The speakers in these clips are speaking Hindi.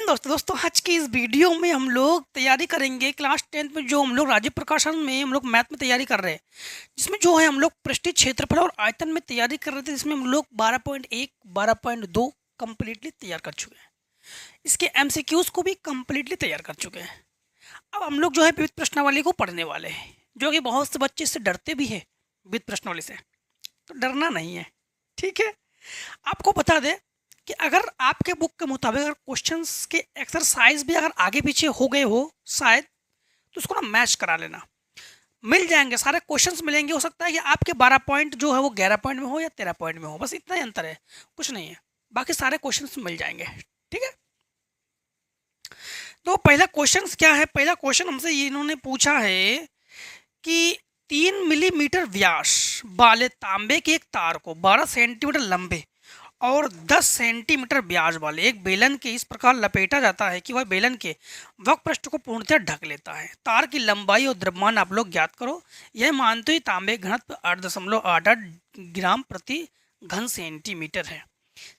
दोस्तों आज की इस वीडियो में हम लोग तैयारी करेंगे क्लास 10th में जो हम लोग राज्य प्रकाशन में हम लोग मैथ में तैयारी कर रहे हैं, जिसमें जो है हम लोग पृष्ठीय क्षेत्रफल और आयतन में तैयारी कर रहे थे, जिसमें हम लोग 12.1 12.2 कंप्लीटली तैयार कर चुके हैं। इसके एमसीक्यूज को भी कंप्लीटली तैयार कर चुके हैं। अब हम लोग जो है विविध प्रश्नावली को पढ़ने वाले हैं, जो कि बहुत से बच्चे इससे डरते भी है। विविध प्रश्नावली से तो डरना नहीं है, ठीक है। आपको बता दें कि अगर आपके बुक के मुताबिक अगर क्वेश्चंस के एक्सरसाइज भी अगर आगे पीछे हो गए हो शायद, तो उसको ना मैच करा लेना। मिल जाएंगे, सारे क्वेश्चंस मिलेंगे। हो सकता है कि आपके 12 पॉइंट जो है वो 11 पॉइंट में हो या 13 पॉइंट में हो, बस इतना ही अंतर है, कुछ नहीं है। बाकी सारे क्वेश्चंस मिल जाएंगे, ठीक है। तो पहला क्वेश्चन क्या है? पहला क्वेश्चन हमसे इन्होंने पूछा है कि 3 मिलीमीटर व्यास वाले तांबे के एक तार को 12 सेंटीमीटर लंबे और 10 सेंटीमीटर व्यास वाले एक बेलन के इस प्रकार लपेटा जाता है कि वह बेलन के वक्र पृष्ठ को पूर्णतः ढक लेता है। तार की लंबाई और द्रव्यमान आप लोग ज्ञात करो। यह मानते हुए तांबे घनत्व 8.88 ग्राम प्रति घन सेंटीमीटर है।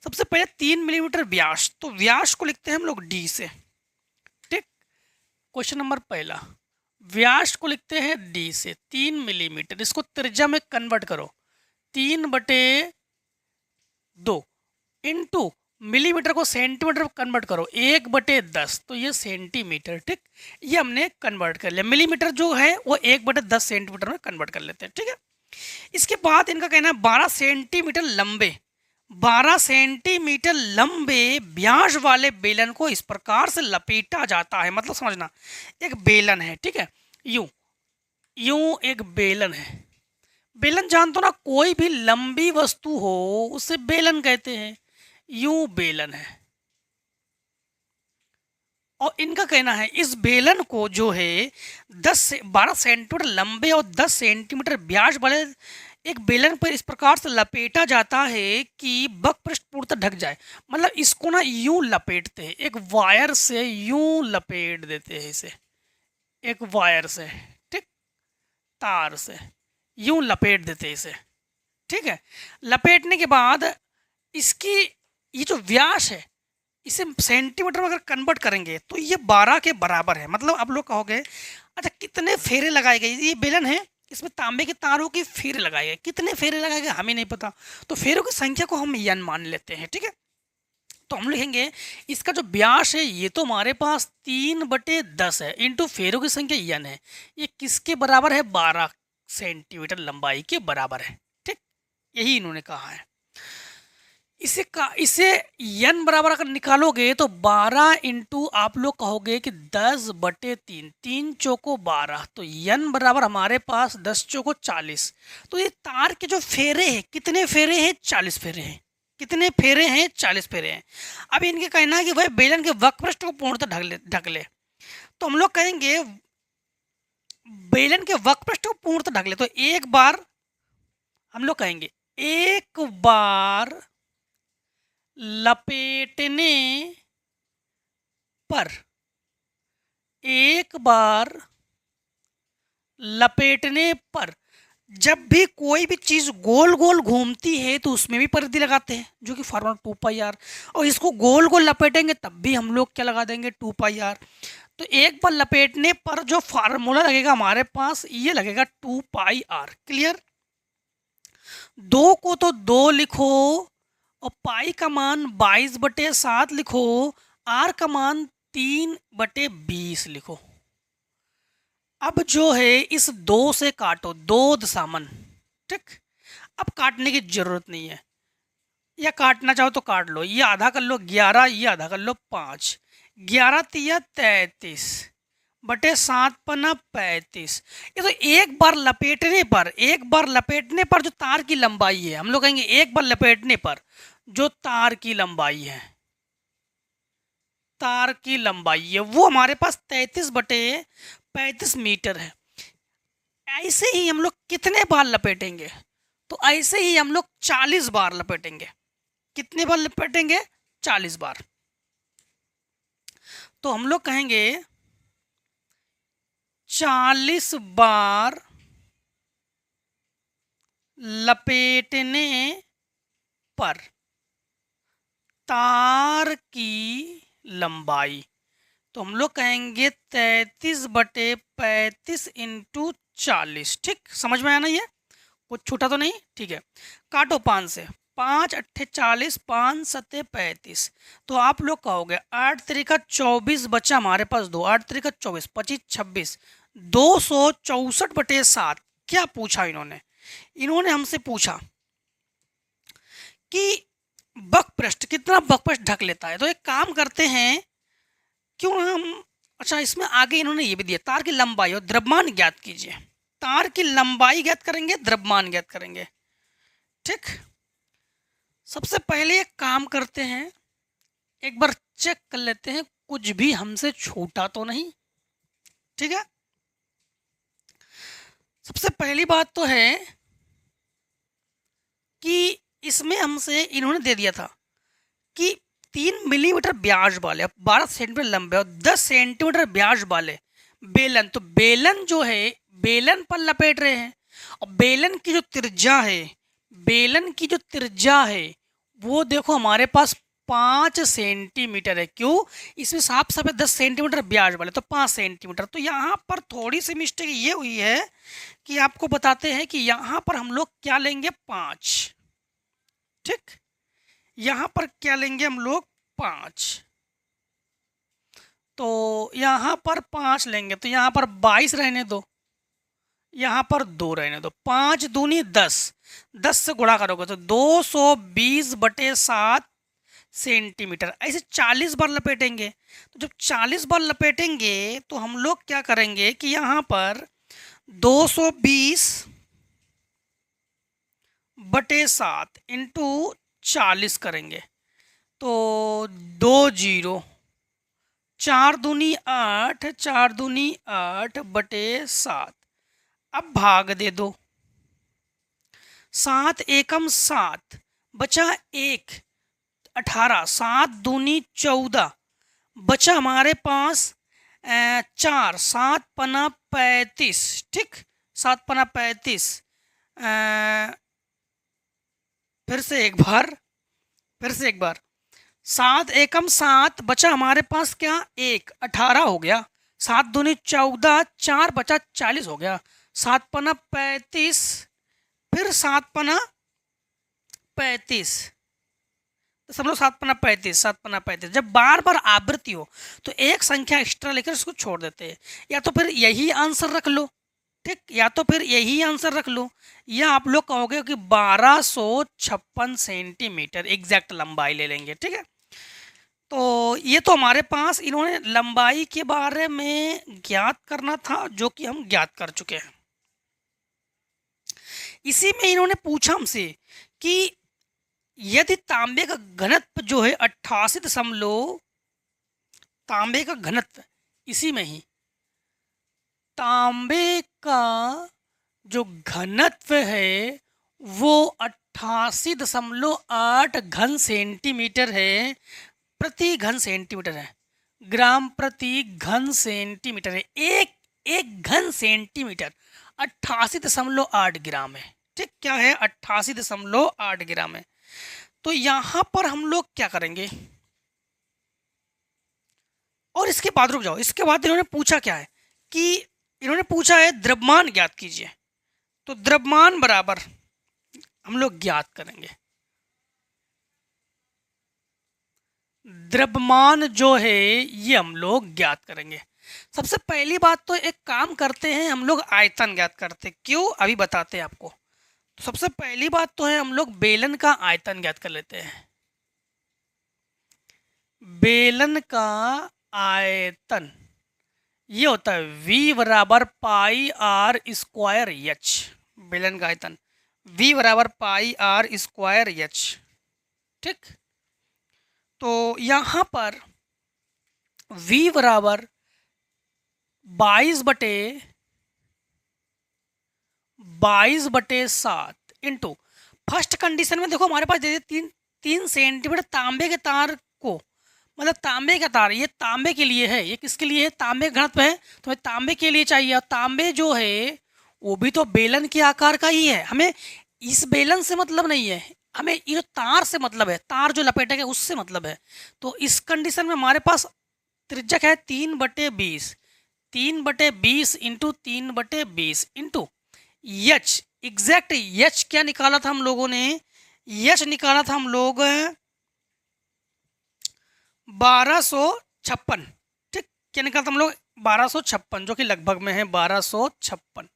सबसे पहले 3 मिलीमीटर व्यास, तो व्यास को लिखते हैं हम लोग डी से, ठीक। क्वेश्चन नंबर पहला, व्यास को लिखते हैं डी से 3 मिलीमीटर। इसको त्रिज्या में कन्वर्ट करो, 3/2 इंटू मिलीमीटर को सेंटीमीटर में कन्वर्ट करो 1/10, तो ये सेंटीमीटर, ठीक। ये हमने कन्वर्ट कर लिया। मिलीमीटर जो है वो 1/10 सेंटीमीटर में कन्वर्ट कर लेते हैं, ठीक है। इसके बाद इनका कहना है 12 सेंटीमीटर लंबे, 12 सेंटीमीटर लंबे व्यास वाले बेलन को इस प्रकार से लपेटा जाता है। मतलब समझना, एक बेलन है, ठीक है, यूं यूं एक बेलन है। बेलन जानते हो ना, कोई भी लंबी वस्तु हो उसे बेलन कहते हैं। यूं बेलन है और इनका कहना है इस बेलन को जो है 10 से 12 सेंटीमीटर लंबे और 10 सेंटीमीटर व्यास वाले एक बेलन पर इस प्रकार से लपेटा जाता है कि वक्र पृष्ठ पूर्णतः ढक जाए। मतलब इसको ना यूं लपेटते हैं, एक वायर से यूं लपेट देते हैं इसे, एक वायर से, ठीक, तार से यूं लपेट देते हैं इसे, ठीक है। लपेटने के बाद इसकी ये जो व्यास है इसे सेंटीमीटर में अगर कन्वर्ट करेंगे तो ये 12 के बराबर है। मतलब आप लोग कहोगे अच्छा कितने फेरे लगाए गए, ये बेलन है, इसमें तांबे के तारों की फेरे लगाए गए, कितने फेरे लगाए गए हमें नहीं पता, तो फेरों की संख्या को हम n मान लेते हैं, ठीक है। तो हम लिखेंगे इसका जो व्यास है ये तो हमारे पास 3/10 है, इंटू फेरों की संख्या n है। ये किसके बराबर है? 12 सेंटीमीटर लंबाई के बराबर है, ठीक। यही इन्होंने कहा है। इसे n बराबर अगर निकालोगे तो 12 इंटू आप लोग कहोगे कि 10/3, 3 चौको 12, तो n बराबर हमारे पास 10 चौको 40। तो ये तार के जो फेरे हैं, कितने फेरे हैं? 40 फेरे हैं। कितने फेरे हैं? 40 फेरे हैं। अब इनके कहना है कि भाई बेलन के वक्र पृष्ठ को पूर्णतः ढक ले, तो हम लोग कहेंगे बेलन के वक्र पृष्ठ को पूर्णतः ढक ले, तो एक बार हम लोग कहेंगे एक बार लपेटने पर, एक बार लपेटने पर जब भी कोई भी चीज गोल गोल घूमती है तो उसमें भी परिधि लगाते हैं, जो कि फॉर्मूला 2πr। और इसको गोल गोल लपेटेंगे तब भी हम लोग क्या लगा देंगे? 2πr। तो एक बार लपेटने पर जो फार्मूला लगेगा हमारे पास ये लगेगा 2πr। क्लियर? 2 को तो 2 लिखो और पाई का मान 22/7 लिखो, आर का मान 3/20 लिखो। अब जो है इस 2 से काटो, 2 दशामन, ठीक। अब काटने की जरूरत नहीं है, या काटना चाहो तो काट लो, ये आधा कर लो 11, ये आधा कर लो 5, 11 तिया 33 बटे 7 पना 35। ये तो एक बार लपेटने पर, एक बार लपेटने पर जो तार की लंबाई है, हम लोग कहेंगे एक बार लपेटने पर जो तार की लंबाई है, तार की लंबाई है वो हमारे पास 33/35 मीटर है। ऐसे ही हम लोग कितने बार लपेटेंगे? तो ऐसे ही हम लोग 40 बार लपेटेंगे। कितने बार लपेटेंगे? 40 बार। तो हम लोग कहेंगे 40 बार लपेटने पर तार की लंबाई। तो हम लोग कहेंगे 33/35 इंटू 40। ठीक, समझ में आया ना? ये कुछ छूटा तो नहीं? ठीक है, काटो 5 से। 5 अट्ठे 40, 5 सत्ते 35। तो आप लोग कहोगे 8 तरीका 24 बचा हमारे पास 2, 8 तरीका 24, 25 26, 264/7। क्या पूछा इन्होंने? इन्होंने हमसे पूछा कि बक पृष्ठ कितना बक पृष्ठ ढक लेता है। तो एक काम करते हैं, क्यों हम, अच्छा इसमें आगे इन्होंने ये भी दिया, तार की लंबाई और द्रव्यमान ज्ञात कीजिए। तार की लंबाई ज्ञात करेंगे, द्रव्यमान ज्ञात करेंगे। ठीक, सबसे पहले एक काम करते हैं, एक बार चेक कर लेते हैं कुछ भी हमसे छूटा तो नहीं। ठीक है, सबसे पहली बात तो है कि इसमें हमसे इन्होंने दे दिया था कि 3 मिलीमीटर ब्याज वाले, 12 सेंटीमीटर लंबे और 10 सेंटीमीटर ब्याज वाले बेलन। तो बेलन जो है, बेलन पर लपेट रहे हैं, और बेलन की जो त्रिज्या है, बेलन की जो त्रिज्या है वो देखो हमारे पास 5 सेंटीमीटर है। क्यों? इसमें साफ साफ है 10 सेंटीमीटर ब्याज वाले, तो 5 सेंटीमीटर। तो यहाँ पर थोड़ी सी मिस्टेक ये हुई है कि आपको बताते हैं कि यहाँ पर हम लोग क्या लेंगे, 5। ठीक, यहाँ पर क्या लेंगे हम लोग, 5। तो यहाँ पर 5 लेंगे, तो यहाँ पर 22 रहने दो, यहाँ पर 2 रहने दो। 5 दूनी 10, 10 से गुणा करोगे तो 220/7 सेंटीमीटर। ऐसे 40 बार लपेटेंगे। तो जब 40 बार लपेटेंगे तो हम लोग क्या करेंगे कि यहाँ पर 220/7 इंटू 40 करेंगे। तो 20, 4 दूनी 8, 4 दूनी 8/7। अब भाग दे दो, 7 एकम 7, बचा 1, 18, 7 दूनी 14, बचा हमारे पास 4, 7 पना 35। ठीक, 7 पना 35। फिर से एक बार, 7 एकम 7, बचा हमारे पास क्या, 1, 18 हो गया। 7 दूनी 14, 4 बचा 40 हो गया। 7 पना 35, फिर 7 पना 35, तो सब लोग 7 पना 35, 7 पना 35। जब बार बार आवृत्ति हो तो एक संख्या एक्स्ट्रा लेकर उसको छोड़ देते हैं, या तो फिर यही आंसर रख लो। ठीक, या तो फिर यही आंसर रख लो, या आप लोग कहोगे कि 1256 सेंटीमीटर एग्जैक्ट लंबाई ले लेंगे। ठीक है, तो ये तो हमारे पास इन्होंने लंबाई के बारे में ज्ञात करना था, जो कि हम ज्ञात कर चुके हैं। इसी में इन्होंने पूछा हमसे कि यदि तांबे का घनत्व जो है 88 तांबे का घनत्व, इसी में ही तांबे का जो घनत्व है वो 88.8 घन सेंटीमीटर है, प्रति घन सेंटीमीटर है, ग्राम प्रति घन सेंटीमीटर है। एक घन सेंटीमीटर 88.8 ग्राम है। ठीक, क्या है, 88.8 ग्राम है। तो यहां पर हम लोग क्या करेंगे, और इसके बाद रुक जाओ, इसके बाद इन्होंने पूछा क्या है कि इन्होंने पूछा है द्रव्यमान ज्ञात कीजिए। तो द्रव्यमान बराबर हम लोग ज्ञात करेंगे, द्रव्यमान जो है ये हम लोग ज्ञात करेंगे। सबसे पहली बात तो एक काम करते हैं, हम लोग आयतन ज्ञात करते हैं। क्यों, अभी बताते हैं आपको। तो सबसे पहली बात तो है हम लोग बेलन का आयतन ज्ञात कर लेते हैं। बेलन का आयतन ये होता है V बराबर पाई आर स्क्वायर एच। बेलन का आयतन V बराबर पाई आर स्क्वायर एच। ठीक, तो यहाँ पर V बराबर 22/7 इंटू, फर्स्ट कंडीशन में देखो हमारे पास दे 3 सेंटीमीटर तांबे के तार को, मतलब तांबे का तार, ये तांबे के लिए है, ये किसके लिए है, तांबे का घनत्व है, तो तांबे के लिए चाहिए। और तांबे जो है वो भी तो बेलन के आकार का ही है, हमें इस बेलन से मतलब नहीं है, हमें ये जो तार से मतलब है, तार जो लपेटे गए उससे मतलब है। तो इस कंडीशन में हमारे पास त्रिज्या क्या है, 3/20, 3/20 इंटू 3/20 इंटू यच, एग्जैक्ट यच क्या निकाला था हम लोगों ने, यच निकाला था हम लोग 1256। ठीक, क्या निकाला था हम लोग 1256, जो कि लगभग में है 1256।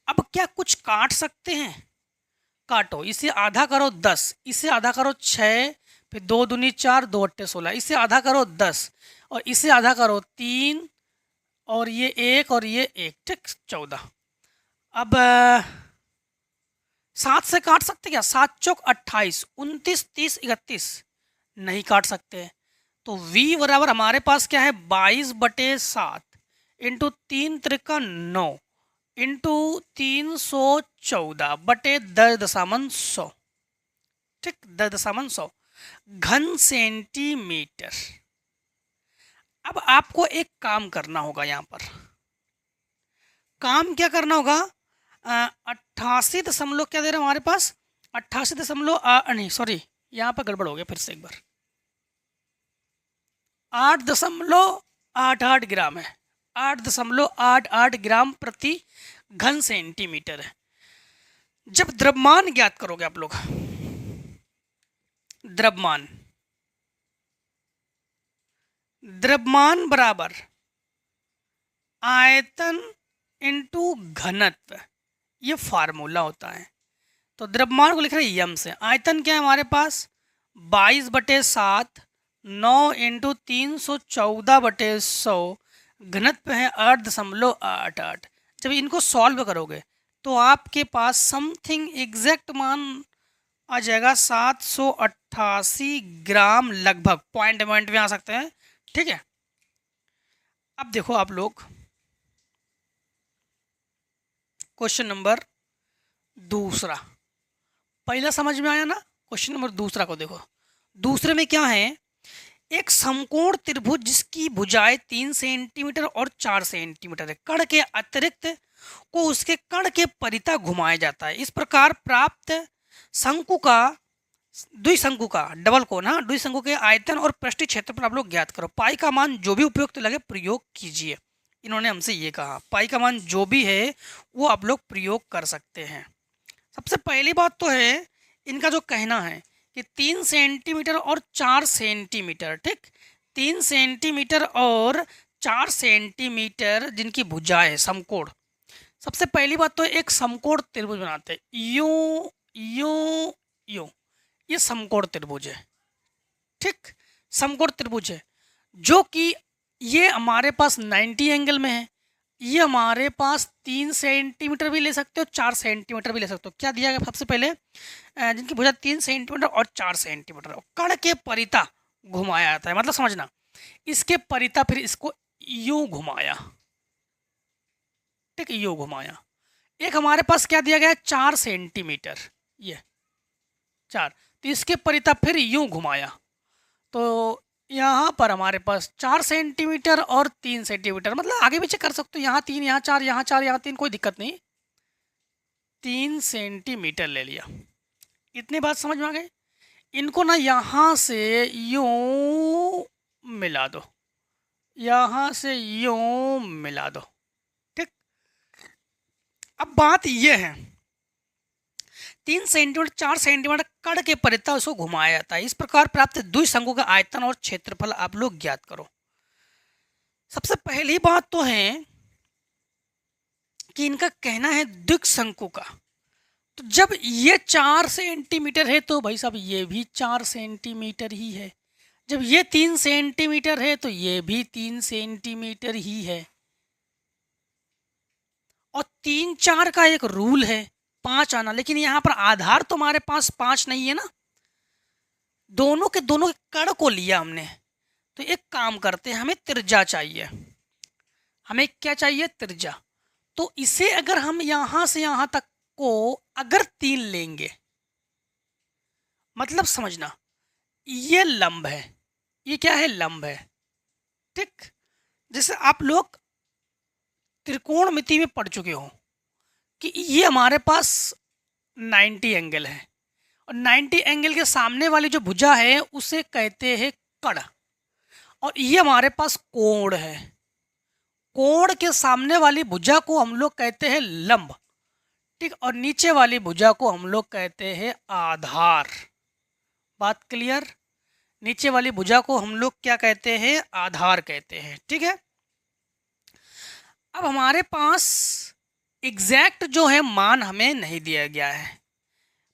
अब क्या कुछ काट सकते हैं, काटो, इसे आधा करो 10, इसे आधा करो 6, फिर 2 दूनी 4, 2 अट्ठे 16, इसे आधा करो 10 और इसे आधा करो 3 और ये 1 और ये 1, ठीक 14। अब 7 से काट सकते क्या, 7 चौक 28, 29, 30, 31, नहीं काट सकते। तो v बराबर हमारे पास क्या है 22/7 इंटू 3×9 इंटू 314/10^100, ठीक 10^100 घन सेंटीमीटर। अब आपको एक काम करना होगा, यहाँ पर काम क्या करना होगा, 88 दशमलव क्या दे रहा है हमारे पास, 88 दशमलव नहीं सॉरी, यहाँ पर गड़बड़ हो गया, फिर से एक बार 8.88 ग्राम है, 8.88 ग्राम प्रति घन सेंटीमीटर है। जब द्रव्यमान ज्ञात करोगे आप लोग, द्रव्यमान बराबर आयतन इंटू घनत्व, ये फार्मूला होता है। तो द्रव्यमान को लिख रहे हैं यम से, आयतन क्या है हमारे पास 22/7, 9 इंटू 314/100, घनत्व है 8.88। जब इनको सॉल्व करोगे तो आपके पास समथिंग एग्जैक्ट मान आ जाएगा 788 ग्राम लगभग, पॉइंट में आ सकते हैं, ठीक है। अब देखो आप लोग क्वेश्चन नंबर दूसरा, पहला समझ में आया ना, क्वेश्चन नंबर दूसरा को देखो। दूसरे में क्या है, एक समकोण त्रिभुज जिसकी भुजाएं 3 सेंटीमीटर और 4 सेंटीमीटर है, कण के अतिरिक्त को उसके कण के परितः घुमाया जाता है। इस प्रकार प्राप्त शंकु का, द्विशंकु का, डबल कोण, हाँ द्विशंकु के आयतन और पृष्ठीय क्षेत्रफल आप लोग ज्ञात करो, पाई का मान जो भी उपयुक्त लगे प्रयोग कीजिए। इन्होंने हमसे ये कहा, पाई का मान जो भी है वो आप लोग प्रयोग कर सकते हैं। सबसे पहली बात तो है, इनका जो कहना है कि 3 सेंटीमीटर और 4 सेंटीमीटर, ठीक 3 सेंटीमीटर और 4 सेंटीमीटर जिनकी भुजाएं है समकोण। सबसे पहली बात तो एक समकोण त्रिभुज बनाते हैं, यूं यूं यूं, ये समकोण त्रिभुज है, ठीक समकोण त्रिभुज है, जो कि ये हमारे पास 90 एंगल में है। ये हमारे पास 3 सेंटीमीटर भी ले सकते हो, 4 सेंटीमीटर भी ले सकते हो। क्या दिया गया सबसे पहले, जिनकी भुजा 3 सेंटीमीटर और 4 सेंटीमीटर, कण के परितः घुमाया जाता है, मतलब समझना, इसके परितः फिर इसको यूं घुमाया, ठीक यूं घुमाया। एक हमारे पास क्या दिया गया 4 सेंटीमीटर, ये 4, तो इसके परितः फिर यूं घुमाया, तो यहाँ पर हमारे पास 4 सेंटीमीटर और 3 सेंटीमीटर, मतलब आगे पीछे कर सकते हो, यहाँ 3 यहाँ 4 यहाँ 4 यहाँ 3, कोई दिक्कत नहीं, 3 सेंटीमीटर ले लिया। इतनी बात समझ में आ गई। इनको ना यहाँ से यूं मिला दो, यहाँ से यूं मिला दो, ठीक। अब बात ये है, 3 सेंटीमीटर 4 सेंटीमीटर कण के परितः उसको घुमाया जाता है। इस प्रकार प्राप्त द्विशंकु का आयतन और क्षेत्रफल आप लोग ज्ञात करो। सबसे पहली बात तो है कि इनका कहना है द्विशंकु का, तो जब ये 4 सेंटीमीटर है तो भाई साहब ये भी 4 सेंटीमीटर ही है, जब ये 3 सेंटीमीटर है तो ये भी 3 सेंटीमीटर ही है, और 3 4 का एक रूल है 5 आना, लेकिन यहाँ पर आधार तो हमारे पास 5 नहीं है ना, दोनों के कण को लिया हमने। तो एक काम करते हैं, हमें त्रिज्या चाहिए, हमें क्या चाहिए त्रिज्या। तो इसे अगर हम यहाँ से यहाँ तक को अगर 3 लेंगे, मतलब समझना ये लंब है, ये क्या है लंब है, ठीक। जैसे आप लोग त्रिकोणमिति में पढ़ चुके हो कि ये हमारे पास 90 एंगल है और 90 एंगल के सामने वाली जो भुजा है उसे कहते हैं कड़। और ये हमारे पास कोण है। कोण के सामने वाली भुजा को हम लोग कहते हैं लंब, ठीक। और नीचे वाली भुजा को हम लोग कहते हैं आधार। बात क्लियर? नीचे वाली भुजा को हम लोग क्या कहते हैं? आधार कहते हैं, ठीक है। अब हमारे पास एग्जैक्ट जो है मान हमें नहीं दिया गया है,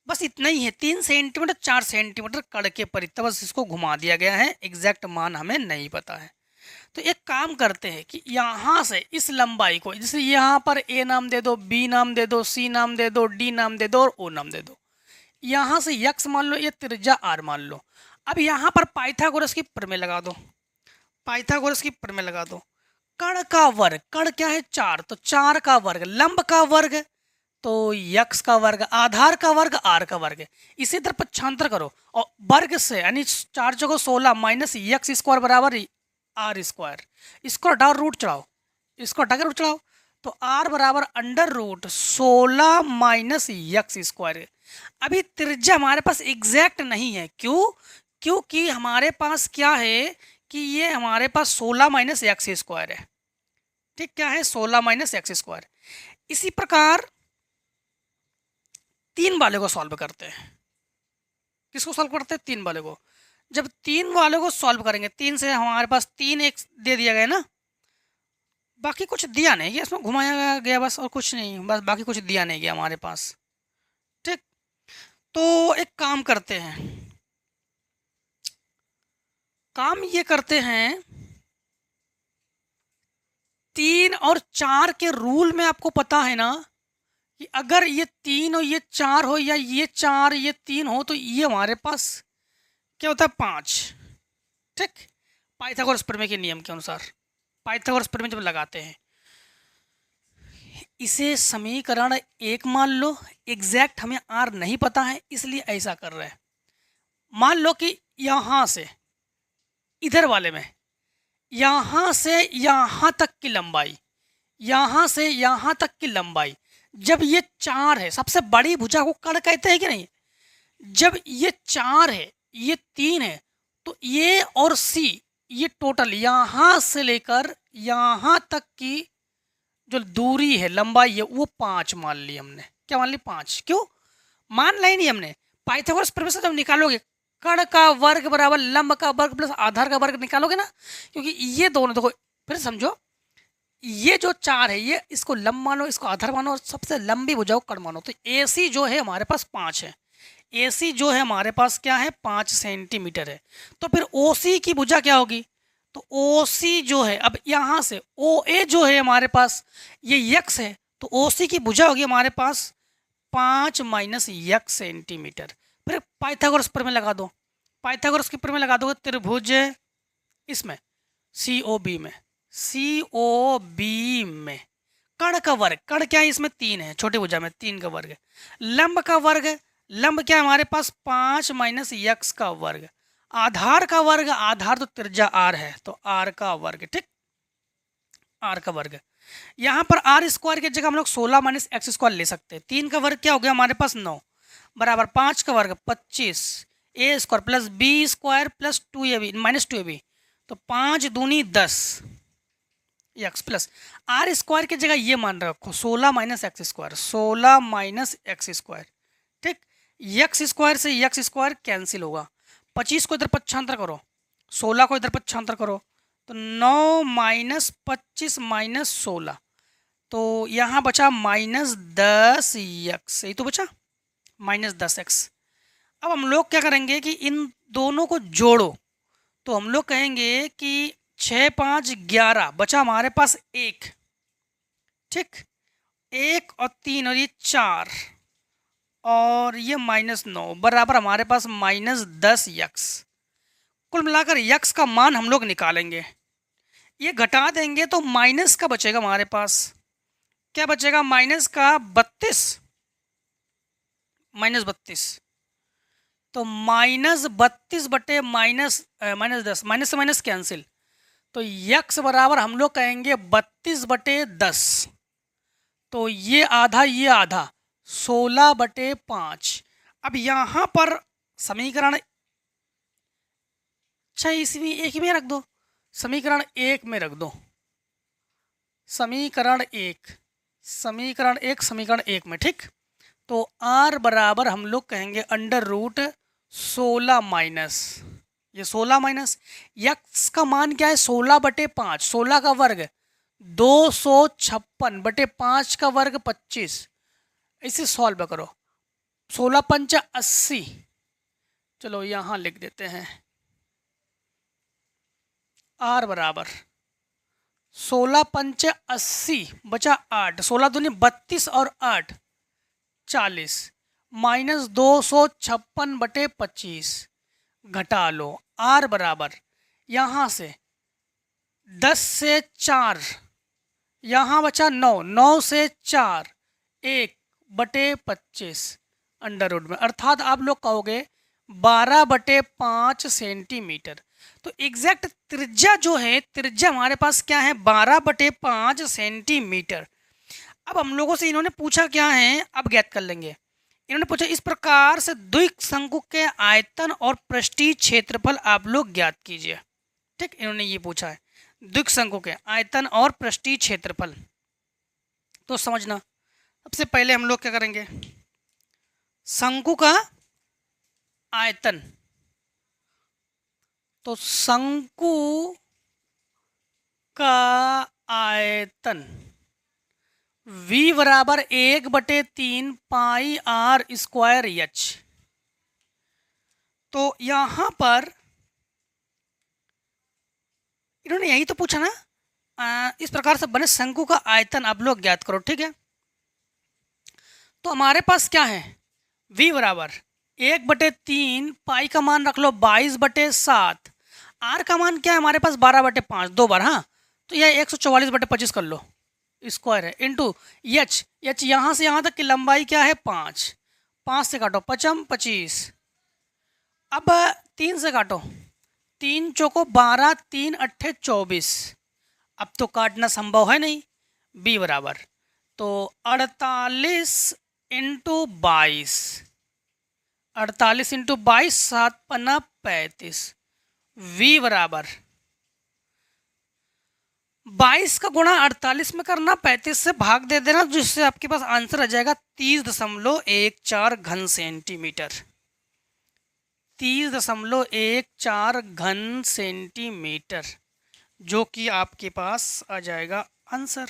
बस इतना ही है, 3 सेंटीमीटर 4 सेंटीमीटर कड़ के परितः बस इसको घुमा दिया गया है, एग्जैक्ट मान हमें नहीं पता है। तो एक काम करते हैं कि यहाँ से इस लंबाई को, जैसे यहाँ पर ए नाम दे दो, बी नाम दे दो, सी नाम दे दो, डी नाम दे दो और ओ नाम दे दो। यहाँ से यक्स मान लो, ये त्रिज्या आर मान लो। अब यहाँ पर पाइथागोरस की प्रमेय लगा दो, पाइथागोरस की प्रमेय लगा दो। कण का वर्ग, कण क्या है? 4, तो 4 का वर्ग, लंब का वर्ग तो यक्स का वर्ग, आधार का वर्ग आर का वर्ग। इसी तरह पक्षांतर करो और वर्ग से यानी 4 चौको 16 माइनस यक्स स्क्वायर बराबर आर स्क्वायर। इसको हटा रूट चढ़ाओ, इसको हटा के रूट चढ़ाओ, तो आर बराबर under root 16 minus x square. अभी त्रिज्या हमारे पास एग्जैक्ट नहीं है, क्यों? क्योंकि हमारे पास क्या है कि ये हमारे पास 16 माइनस एक्स स्क्वायर है, ठीक। क्या है? 16 माइनस एक्स स्क्वायर। इसी प्रकार 3 वाले को सॉल्व करते हैं। किसको सॉल्व करते हैं? 3 वाले को। जब 3 वाले को सॉल्व करेंगे, 3 से हमारे पास 3 एक दे दिया गया ना, बाकी कुछ दिया नहीं गया, इसमें घुमाया गया बस, और कुछ नहीं, बस बाकी कुछ दिया नहीं गया हमारे पास, ठीक। तो एक काम करते हैं, काम ये करते हैं, 3 और 4 के रूल में आपको पता है ना कि अगर ये 3 और ये 4 हो, या ये 4 ये 3 हो, तो ये हमारे पास क्या होता है? 5, ठीक। पाइथागोरस प्रमेय के नियम के अनुसार, पाइथागोरस प्रमेय जब लगाते हैं, इसे समीकरण 1 मान लो। एग्जैक्ट हमें आर नहीं पता है, इसलिए ऐसा कर रहे हैं। मान लो कि यहाँ से इधर वाले में, यहाँ से यहाँ तक की लंबाई, यहाँ से यहाँ तक की लंबाई, जब ये 4 है, सबसे बड़ी भुजा को कण कहते हैं कि नहीं? जब ये 4 है, ये 3 है, तो ये और सी, ये टोटल यहाँ से लेकर यहाँ तक की जो दूरी है, लंबाई है, वो 5 मान ली हमने। क्या मान ली? 5। क्यों मान ली नहीं हमने? पाइथागोरस प्रमेय से जब निकालोगे, कण का वर्ग बराबर लंब का वर्ग प्लस आधार का वर्ग निकालोगे ना, क्योंकि ये दोनों, देखो फिर समझो, ये जो 4 है, ये इसको लंब मानो, इसको आधार मानो, और सबसे लंबी भुजा को कण मानो। तो AC जो है हमारे पास 5 है, AC जो है हमारे पास क्या है? 5 सेंटीमीटर है। तो फिर OC की भुजा क्या होगी? तो OC जो है, अब यहाँ से OA जो है हमारे पास, ये यक्स है, तो OC की भुजा होगी हमारे पास 5 माइनस यक्स सेंटीमीटर। फिर पाइथागोरस प्रमेय लगा दो, पाइथागोरस की प्रमेय लगा दोगे त्रिभुज इसमें COB में, COB में कण का वर्ग, कण क्या है? इसमें 3 है, छोटी भुजा में 3 का वर्ग। लंब का वर्ग, लंब क्या है हमारे पास? 5 माइनस यक्स का वर्ग। आधार का वर्ग, आधार तो त्रिज्या आर है, तो आर का वर्ग, ठीक। आर का वर्ग, यहाँ पर आर स्क्वायर की जगह हम लोग 16 माइनस एक्स स्क्वायर ले सकते हैं। 3 का वर्ग क्या हो गया हमारे पास? 9 बराबर 5 का वर्ग 25 a square plus b square plus 2ab minus 2ab, तो 5 दूनी 10 एक्स प्लस आर स्क्वायर की जगह ये मान रखो 16 minus x square, 16 minus x square, ठीक। एक्स स्क्वायर से एक्स स्क्वायर कैंसिल होगा, 25 को इधर पक्षांतर करो, 16 को इधर पक्षांतर करो, तो 9 माइनस 25 माइनस 16, तो यहाँ बचा माइनस 10 एक्स, यही तो बचा माइनस 10 एक्स। अब हम लोग क्या करेंगे कि इन दोनों को जोड़ो, तो हम लोग कहेंगे कि 6 5 11 बचा हमारे पास 1, ठीक। 1 और 3 और ये 4 और ये माइनस 9 बराबर हमारे पास माइनस 10 यक्स। कुल मिलाकर यक्स का मान हम लोग निकालेंगे, ये घटा देंगे तो माइनस का बचेगा हमारे पास, क्या बचेगा? माइनस का 32, माइनस 32, तो माइनस 32 बटे माइनस 10, माइनस से माइनस कैंसिल, तो यक्स बराबर हम लोग कहेंगे 32 बटे 10, तो ये आधा 16 बटे 5। अब यहाँ पर समीकरण, अच्छा इसमें एक में रख दो, समीकरण एक में रख दो, समीकरण एक, समीकरण एक में, ठीक। तो r बराबर हम लोग कहेंगे अंडर रूट 16 माइनस, ये 16 माइनस यक्स का मान क्या है 16/5, 16 का वर्ग 256/5 का वर्ग 25, इसे सॉल्व करो। 16 पंचा 80, चलो यहाँ लिख देते हैं r बराबर 16 पंचा 80 बचा 8, 16 दूनी 32 और 8 40 माइनस 256/25 घटा लो। r बराबर यहाँ से 10 से 4, यहाँ बचा 9, 9 से 4 1/25 अंडर रूट में, अर्थात आप लोग कहोगे 12/5 सेंटीमीटर। तो एग्जैक्ट त्रिज्या जो है, त्रिज्या हमारे पास क्या है 12/5 सेंटीमीटर। अब हम लोगों से इन्होंने पूछा क्या है, अब ज्ञात कर लेंगे। इन्होंने पूछा इस प्रकार से द्विक शंकु के आयतन और पृष्ठीय क्षेत्रफल आप लोग ज्ञात कीजिए, ठीक। इन्होंने ये पूछा है द्विक शंकु के आयतन और पृष्ठीय क्षेत्रफल। तो समझना, सबसे पहले हम लोग क्या करेंगे, शंकु का आयतन, तो शंकु का आयतन v बराबर 1/3 पाई r स्क्वायर एच। तो यहां पर इन्होंने यही तो पूछा ना, इस प्रकार से बने शंकु का आयतन आप लोग ज्ञात करो, ठीक है। तो हमारे पास क्या है v बराबर 1/3 पाई का मान रख लो 22/7, r का मान क्या है हमारे पास 12/5, 2 बार, हाँ। तो यह 144/25 कर लो, स्क्वायर है, इंटू एच, एच यहाँ से यहाँ तक की लंबाई क्या है 5, 5 से काटो 5 25, अब 3 से काटो, 3 चौको 12, 3 अट्ठे 24, अब तो काटना संभव है नहीं। b बराबर तो 48 इंटू 22, 48 इंटू 22 7 पन्ना 35, v बराबर 22 का गुणा 48 में करना, 35 से भाग दे देना, जिससे आपके पास आंसर आ जाएगा 30.14 घन सेंटीमीटर, 30.14 घन सेंटीमीटर, जो कि आपके पास आ जाएगा आंसर,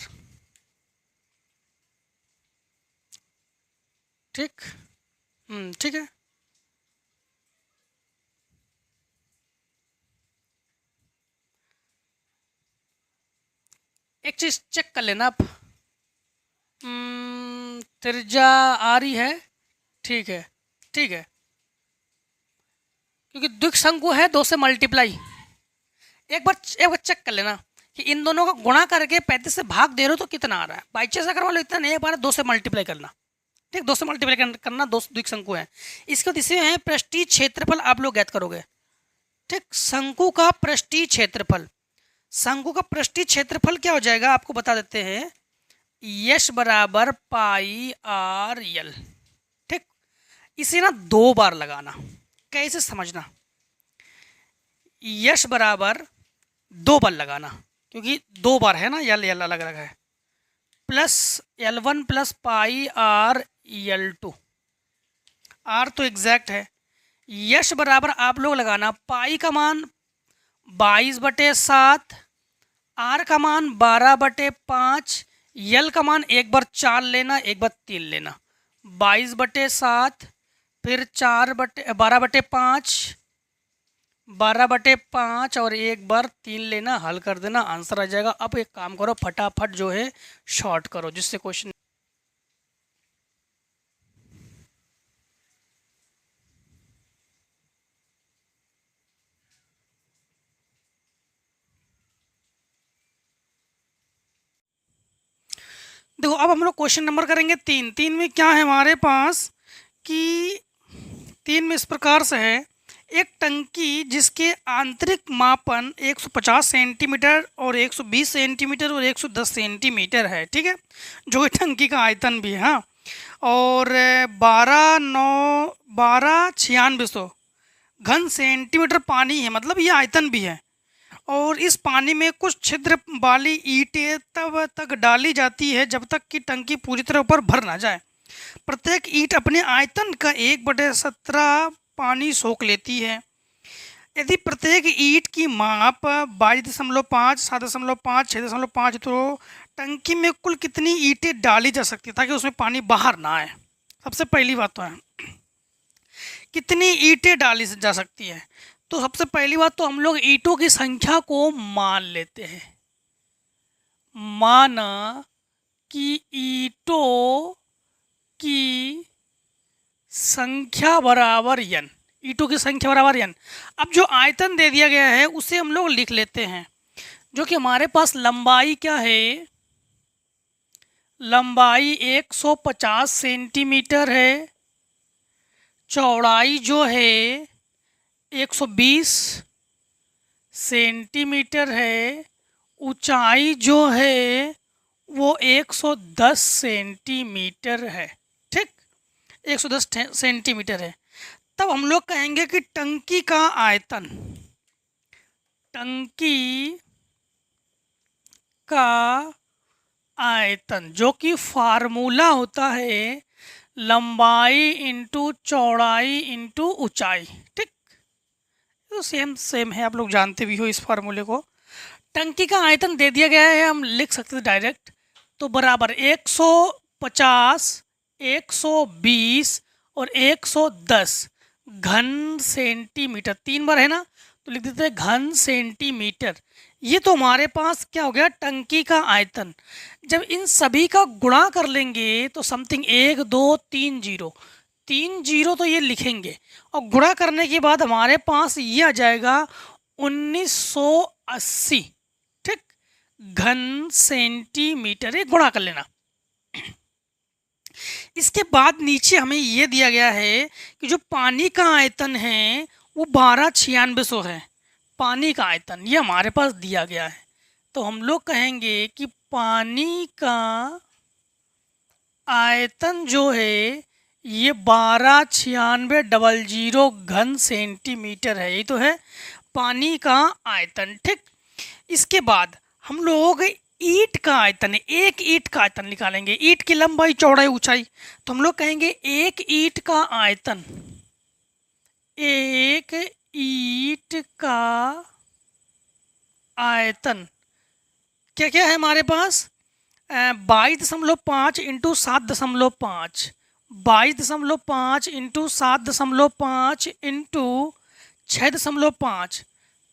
ठीक। ठीक है। एक चीज चेक कर लेना आप, त्रिज्या आ रही है, ठीक है, ठीक है, क्योंकि द्विक शंकु है 2 से मल्टीप्लाई, एक बार चेक कर लेना कि इन दोनों का गुणा करके 35 से भाग दे रहे हो तो कितना आ रहा है। बाई चांस अगर मान लो इतना नहीं, एक बार 2 से मल्टीप्लाई करना, ठीक, 2 से मल्टीप्लाई करना, 2 द्विक शंकु है। इसके बाद इसे है पृष्ठीय क्षेत्रफल आप लोग ज्ञात करोगे, ठीक। शंकु का पृष्ठीय क्षेत्रफल, शंकु का पृष्ठीय क्षेत्रफल क्या हो जाएगा आपको बता देते हैं, यश बराबर पाई आर यल, ठीक। इसे ना 2 बार लगाना, कैसे समझना, यश बराबर 2 बार लगाना, क्योंकि 2 बार है ना, यल यल अलग अलग है, plus L1 plus pi r L2, r तो एग्जैक्ट है। यश बराबर आप लोग लगाना पाई का मान 22/7, आर का मान 12/5, यल का मान एक बार 4 लेना, एक बार 3 लेना, 22/7, फिर 12/5, 12/5 और एक बार 3 लेना, हल कर देना, आंसर आ जाएगा। अब एक काम करो, फटाफट जो है शॉर्ट करो, जिससे क्वेश्चन, देखो अब हम लोग क्वेश्चन नंबर करेंगे 3। 3 में क्या है हमारे पास कि 3 में इस प्रकार से है, एक टंकी जिसके आंतरिक मापन 150 सेंटीमीटर और 120 सेंटीमीटर और 110 सेंटीमीटर है, ठीक है, जो कि टंकी का आयतन भी है, हाँ। और 12,96,100 घन सेंटीमीटर पानी है, मतलब ये आयतन भी है। और इस पानी में कुछ छिद्र वाली ईंटें तब तक डाली जाती है जब तक कि टंकी पूरी तरह ऊपर भर ना जाए। प्रत्येक ईंट अपने आयतन का 1/17 पानी सोख लेती है। यदि प्रत्येक ईंट की माप 22.5, 7.5, 6.5 तो टंकी में कुल कितनी ईंटें डाली जा सकती है ताकि उसमें पानी बाहर ना आए? सबसे पहली बात तो है कितनी ईंटें डाली जा सकती है। तो सबसे पहली बात तो हम लोग ईंटों की संख्या को मान लेते हैं। माना कि ईंटों की संख्या बराबर n, ईंटों की संख्या बराबर n। अब जो आयतन दे दिया गया है उसे हम लोग लिख लेते हैं, जो कि हमारे पास लंबाई क्या है, लंबाई 150 सेंटीमीटर है, चौड़ाई जो है 120 सेंटीमीटर है, ऊंचाई जो है वो 110 सेंटीमीटर है। ठीक, 110 सेंटीमीटर है। तब हम लोग कहेंगे कि टंकी का आयतन, टंकी का आयतन जो कि फार्मूला होता है लंबाई इंटू चौड़ाई इंटू ऊंचाई। ठीक, तो सेम है, आप लोग जानते भी हो इस फार्मूले को। टंकी का आयतन दे दिया गया है, हम लिख सकते हैं डायरेक्ट, तो बराबर 150, 120 और 110 घन सेंटीमीटर, 3 बार है ना, तो लिख देते हैं घन सेंटीमीटर। ये तो हमारे पास क्या हो गया, टंकी का आयतन। जब इन सभी का गुणा कर लेंगे तो समथिंग 1 2 3 0, 3 0 तो ये लिखेंगे, और गुणा करने के बाद हमारे पास ये आ जाएगा 1980 ठीक घन सेंटीमीटर। ये गुणा कर लेना। इसके बाद नीचे हमें ये दिया गया है कि जो पानी का आयतन है वो 1296 है। पानी का आयतन ये हमारे पास दिया गया है, तो हम लोग कहेंगे कि पानी का आयतन जो है ये 129600 घन सेंटीमीटर है। ये तो है पानी का आयतन। ठीक, इसके बाद हम लोग ईंट का आयतन है, एक ईंट का आयतन निकालेंगे। ईंट की लंबाई चौड़ाई ऊंचाई, तो हम लोग कहेंगे एक ईंट का आयतन, एक ईंट का आयतन क्या क्या है हमारे पास, 22.5 इंटू 7.5, 22.5 इंटू 7.5 इंटू 6.5,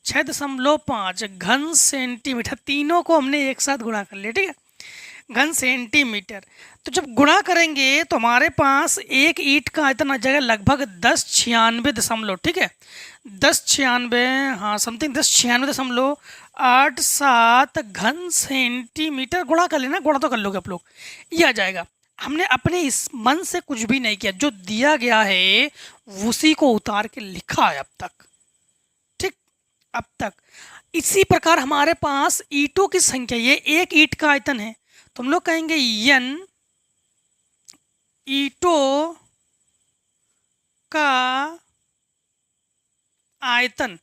6.5 घन सेंटीमीटर। तीनों को हमने एक साथ गुणा कर लिया। ठीक है, घन सेंटीमीटर। तो जब गुणा करेंगे तो हमारे पास एक ईंट का आयतन आ जाएगा लगभग 1096 ठीक है, 1096, हाँ समथिंग 1096.87 घन सेंटीमीटर। गुणा कर लेना, गुणा तो कर लोगे आप लोग, ये आ जाएगा। हमने अपने इस मन से कुछ भी नहीं किया, जो दिया गया है उसी को उतार के लिखा है अब तक। ठीक, अब तक इसी प्रकार हमारे पास ईंटों की संख्या, ये एक ईंट का आयतन है, तो हम लोग कहेंगे n ईंटों का आयतन।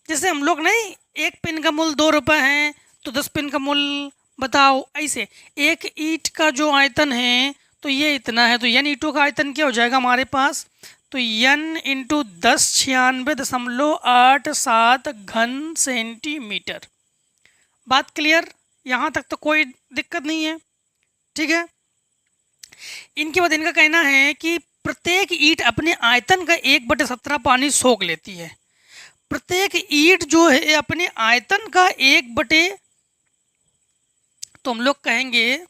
जैसे हम लोग नहीं, एक पेन का मूल्य 2 रुपये है तो 10 पेन का मूल्य बताओ, ऐसे एक ईंट का जो आयतन है तो ये इतना है, तो n ईंटों का आयतन क्या हो जाएगा हमारे पास, तो n इंटू 1096.87 घन सेंटीमीटर। बात क्लियर? यहाँ तक तो कोई दिक्कत नहीं है। ठीक है, इनके बाद इनका कहना है कि प्रत्येक ईंट अपने आयतन का 1/17 पानी सोख लेती है। प्रत्येक ईंट जो है अपने आयतन का तो हम लोग कहेंगे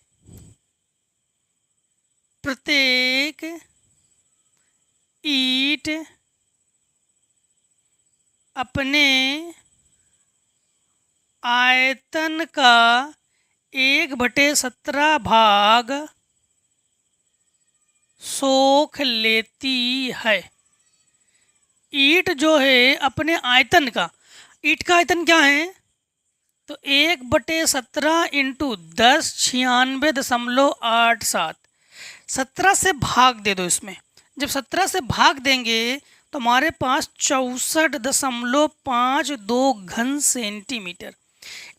प्रत्येक ईंट अपने आयतन का 1/17 भाग सोख लेती है। ईंट जो है अपने आयतन का, ईंट का आयतन क्या है, तो 1/17 इंटू 1096.87, 17 से भाग दे दो इसमें। जब 17 से भाग देंगे तो हमारे पास 64.52 घन सेंटीमीटर।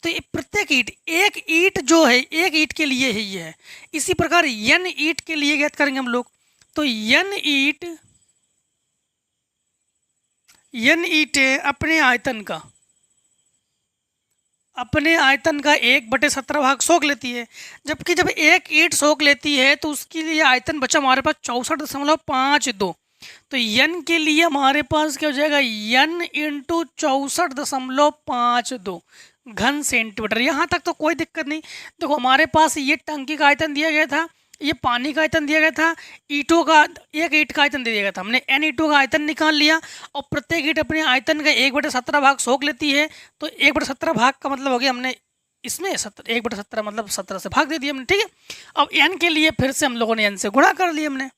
तो ये प्रत्येक ईंट, एक ईंट जो है एक ईंट के लिए ही है। इसी प्रकार n ईंट के लिए ज्ञात करेंगे हम लोग। तो n ईंट अपने आयतन का 1/17 भाग सोख लेती है। जबकि जब एक ईंट सोख लेती है तो उसके लिए आयतन बचा हमारे पास 64.52। तो n के लिए हमारे पास क्या हो जाएगा, n इंटू 64.52 घन सेंटीमीटर। यहाँ तक तो कोई दिक्कत नहीं। देखो हमारे पास ये टंकी का आयतन दिया गया था, ये पानी का आयतन दिया गया था, ईंटों का एक ईंट का आयतन दिया गया था। हमने n ईंटों का आयतन निकाल लिया और प्रत्येक ईंट अपने आयतन का 1/17 भाग सोख लेती है। तो 1/17 भाग का मतलब हो गया हमने इसमें 1/17 मतलब 17 से भाग दे दिया हमने, ठीक है। अब n के लिए फिर से हम लोगों ने n से गुणा कर लिया हमने।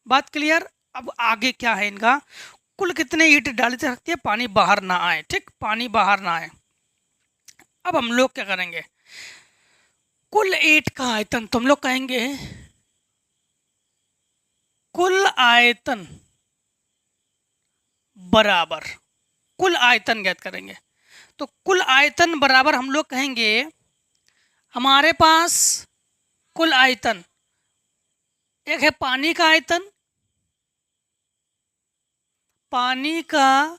बात क्लियर। अब आगे क्या है इनका, कुल कितने ईंट डाली जा सकती है, पानी बाहर ना आए, ठीक, पानी बाहर ना आए। अब हम लोग क्या करेंगे, कुल ईंट का आयतन, तो हम लोग कहेंगे कुल आयतन बराबर, कुल आयतन ज्ञात करेंगे। तो कुल आयतन बराबर हम लोग कहेंगे हमारे पास कुल आयतन, एक है पानी का आयतन, पानी का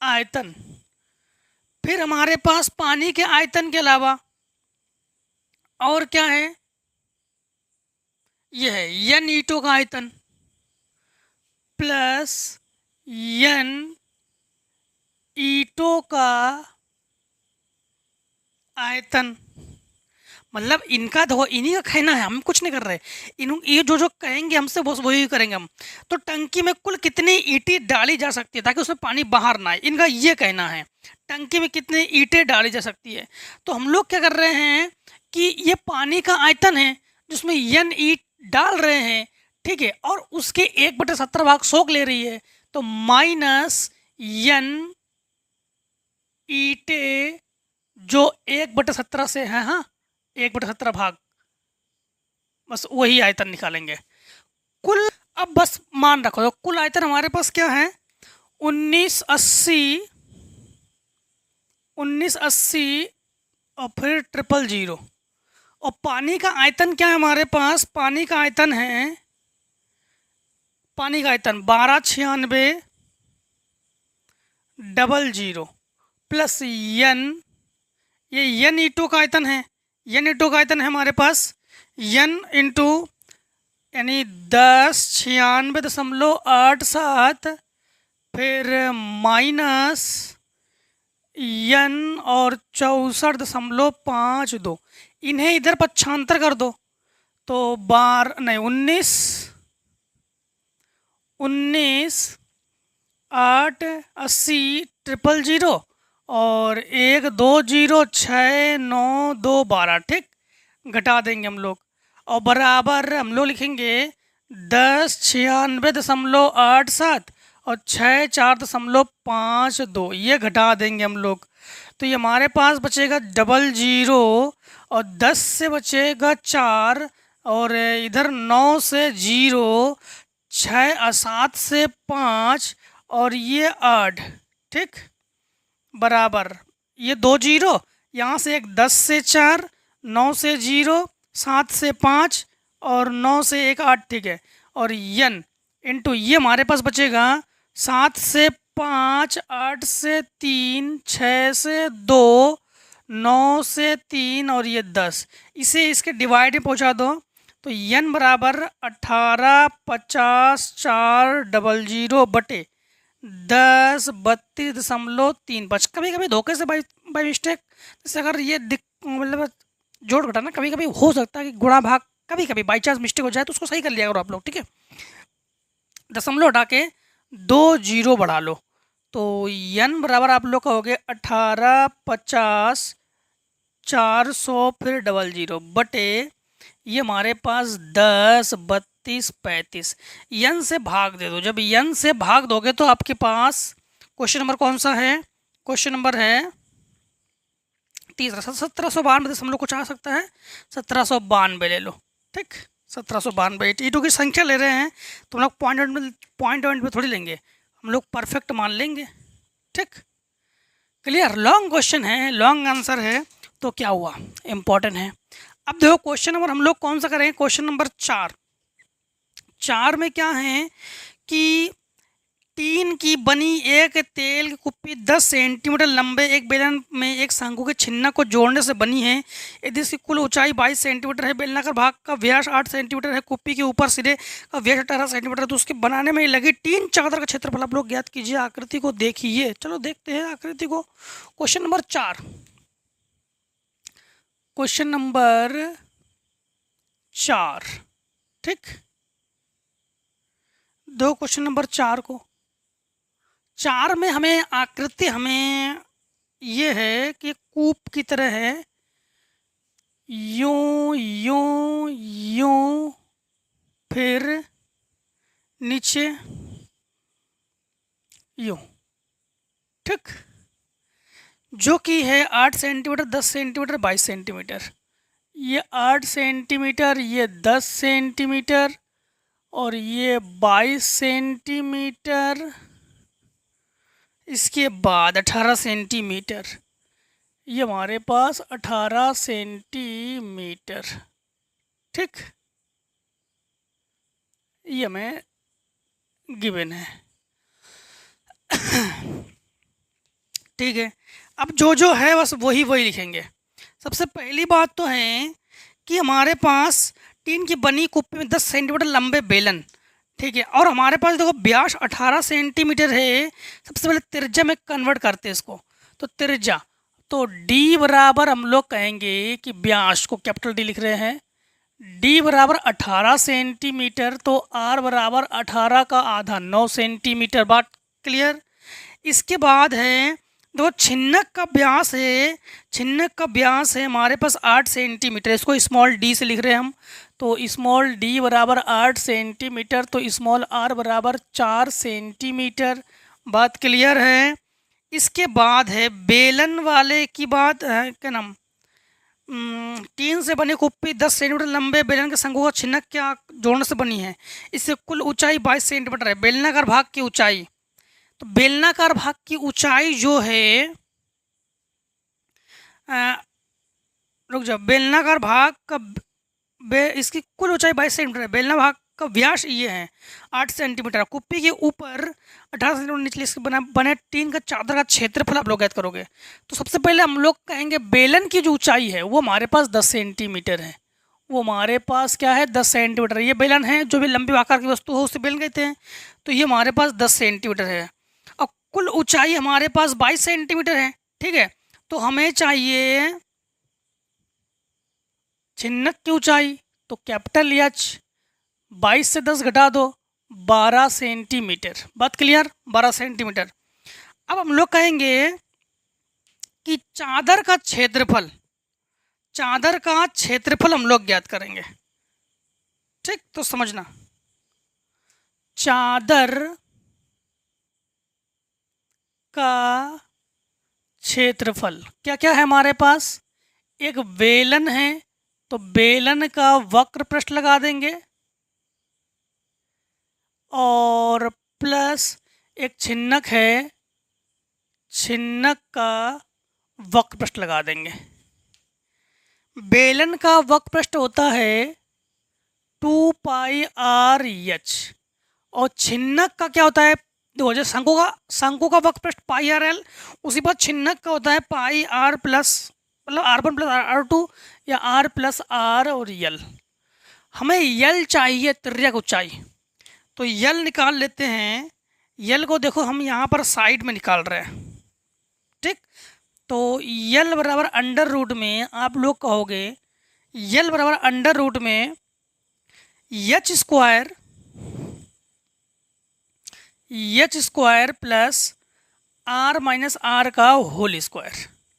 आयतन, फिर हमारे पास पानी के आयतन के अलावा और क्या है, यह है n ईंटों का आयतन प्लस n ईंटों का आयतन। मतलब इनका देखो, इन्हीं का कहना है, हम कुछ नहीं कर रहे। ये जो कहेंगे हमसे बस वही करेंगे हम। तो टंकी में कुल कितनी ईंटें डाली जा सकती है ताकि उसमें पानी बाहर ना आए, इनका ये कहना है। टंकी में कितनी ईंटें डाली जा सकती है। तो हम लोग क्या कर रहे हैं कि ये पानी का आयतन है जिसमें n ईंट डाल रहे हैं, ठीक है, और उसके 1/17 भाग सोख ले रही है। तो माइनस n ईंटें जो 1/17 से है, हाँ 1/17 भाग, बस वही आयतन निकालेंगे कुल। अब बस मान रखो तो कुल आयतन हमारे पास क्या है, 1980 और फिर 000। और पानी का आयतन क्या है हमारे पास, पानी का आयतन 1296 प्लस n, ये n ईंटों का आयतन है, n ईंटों का आयतन है हमारे पास n इंटू यानी 1096.87, फिर माइनस n और 64.52, इन्हें इधर पक्षांतर कर दो तो 19 8 80 000 और 1 2 0 6 9 2 12, ठीक, घटा देंगे हम लोग और बराबर हम लोग लिखेंगे 1096.87 और 64.52, ये घटा देंगे हम लोग। तो ये हमारे पास बचेगा 00 और 10 से बचेगा 4 और इधर 9 से 0, 6 7 से 5 और ये 8, ठीक, बराबर ये 2 0, यहाँ से एक 10 से 4, 9 से 0, 7 से 5 और 9 से 1 8, ठीक है। और n इंटू ये हमारे पास बचेगा 7 से 5, 8 से 3, 6 से 2, 9 से 3 और ये 10, इसे इसके डिवाइड में पहुंचा दो तो n बराबर 1850,400 बटे 10 32.35। कभी कभी धोखे से बाई मिस्टेक, जैसे अगर ये मतलब जोड़ घटाना कभी कभी हो सकता है कि गुणा भाग कभी कभी बाई चांस मिस्टेक हो जाए, तो उसको सही कर लिया करो आप लोग, ठीक है। दशमलव हटा के 2 0 बढ़ा लो तो n बराबर आप लोग का हो गया 1850,400 फिर 00 बटे ये हमारे पास 10 32 35। n से भाग दे दो। जब n से भाग दोगे तो आपके पास क्वेश्चन नंबर कौन सा है, क्वेश्चन नंबर है तीसरा। 1792 हम लोग कुछ आ सकता है, 1792 ले लो। ठीक, 1792। T2 की संख्या ले रहे हैं तो हम लोग पॉइंट पे थोड़ी लेंगे, हम लोग परफेक्ट मान लेंगे। ठीक, क्लियर। लॉन्ग क्वेश्चन है, लॉन्ग आंसर है, तो क्या हुआ, इम्पोर्टेंट है। अब देखो क्वेश्चन नंबर हम लोग कौन सा करेंगे, क्वेश्चन नंबर 4 में क्या है कि टीन की बनी एक तेल की कुप्पी 10 सेंटीमीटर लंबे एक बेलन में एक शंकु के छिन्नक को जोड़ने से बनी है। यदि इसकी कुल ऊंचाई 22 सेंटीमीटर है, बेलनाकार भाग का व्यास 8 सेंटीमीटर है, कुप्पी के ऊपर सिरे का व्यास 18 सेंटीमीटर है, तो उसके बनाने में लगी टीन चादर का क्षेत्रफल आप लोग ज्ञात कीजिए। आकृति को देखिए, चलो देखते हैं आकृति को। क्वेश्चन नंबर 4, क्वेश्चन नंबर 4, ठीक, दो क्वेश्चन नंबर 4 को। 4 में हमें आकृति हमें ये है कि कूप की तरह है, यूं यूं यूं, फिर नीचे यूं, ठीक, जो कि है 8 सेंटीमीटर, 10 सेंटीमीटर, 22 सेंटीमीटर। ये 8 सेंटीमीटर, ये 10 सेंटीमीटर और ये 22 सेंटीमीटर, इसके बाद 18 सेंटीमीटर, ये हमारे पास 18 सेंटीमीटर, ठीक, ये हमें गिवन है। ठीक है, अब जो है बस वही लिखेंगे। सबसे पहली बात तो है कि हमारे पास टीन की बनी कुप्पी में 10 सेंटीमीटर लंबे बेलन, ठीक है, और हमारे पास देखो व्यास 18 सेंटीमीटर है। सबसे पहले त्रिज्या में कन्वर्ट करते हैं इसको, तो त्रिज्या, तो D बराबर हम लोग कहेंगे कि व्यास को कैपिटल D लिख रहे हैं, D बराबर 18 सेंटीमीटर, तो R बराबर 18 का आधा 9 सेंटीमीटर। बात क्लियर। इसके बाद है दो छिन्नक का व्यास है, छिन्नक का व्यास है हमारे पास 8 सेंटीमीटर, इसको स्मॉल d से लिख रहे हैं हम, तो स्मॉल d बराबर 8 सेंटीमीटर, तो स्मॉल r बराबर 4 सेंटीमीटर। बात क्लियर है। इसके बाद है बेलन वाले की बात है, क्या नाम, टीन से बनी कुप्पी 10 सेंटीमीटर लंबे बेलन के शंकु का छिन्नक क्या जोड़ने से बनी है। इससे कुल ऊंचाई 22 सेंटीमीटर है। बेलनाकार भाग की ऊंचाई, तो बेलनाकार भाग की ऊंचाई जो है, रुक जाओ, बेलनाकार भाग का इसकी कुल ऊंचाई 22 सेंटीमीटर है। बेलना भाग का व्यास ये है 8 सेंटीमीटर। कुप्पी के ऊपर 18 सेंटीमीटर निचले इसके बने टीन का चादर का क्षेत्रफल आप लोग ज्ञात करोगे। तो सबसे पहले हम लोग कहेंगे बेलन की जो ऊंचाई है वो हमारे पास 10 सेंटीमीटर है, वो हमारे पास क्या है 10 सेंटीमीटर। ये बेलन है, जो भी लंबी आकार की वस्तु हो उसे बेलन कहते हैं, तो ये हमारे पास 10 सेंटीमीटर है। और कुल ऊंचाई हमारे पास 22 सेंटीमीटर है, ठीक है, तो हमें चाहिए छिन्नक की ऊंचाई, तो कैपिटल H, 22 से 10 घटा दो 12 सेंटीमीटर। बात क्लियर, 12 सेंटीमीटर। अब हम लोग कहेंगे कि चादर का क्षेत्रफल, चादर का क्षेत्रफल हम लोग ज्ञात करेंगे, ठीक, तो समझना, चादर का क्षेत्रफल क्या क्या है हमारे पास, एक बेलन है तो बेलन का वक्र पृष्ठ लगा देंगे, और प्लस एक छिन्नक है, छिन्नक का वक्र पृष्ठ लगा देंगे। बेलन का वक्र पृष्ठ होता है 2πr/h, और छिन्नक का क्या होता है, दो जो शंकु का वक्र पृष्ठ πr/l, उसी पर छिन्नक का होता है πr प्लस, मतलब r1 प्लस r2 या r प्लस r और l। हमें यल चाहिए त्रिज्या की ऊंचाई, तो यल निकाल लेते हैं। यल को देखो हम यहाँ पर साइड में निकाल रहे हैं, ठीक, तो यल बराबर अंडर रूट में आप लोग कहोगे, यल बराबर अंडर रूट में h square plus r minus r का होल स्क्वायर,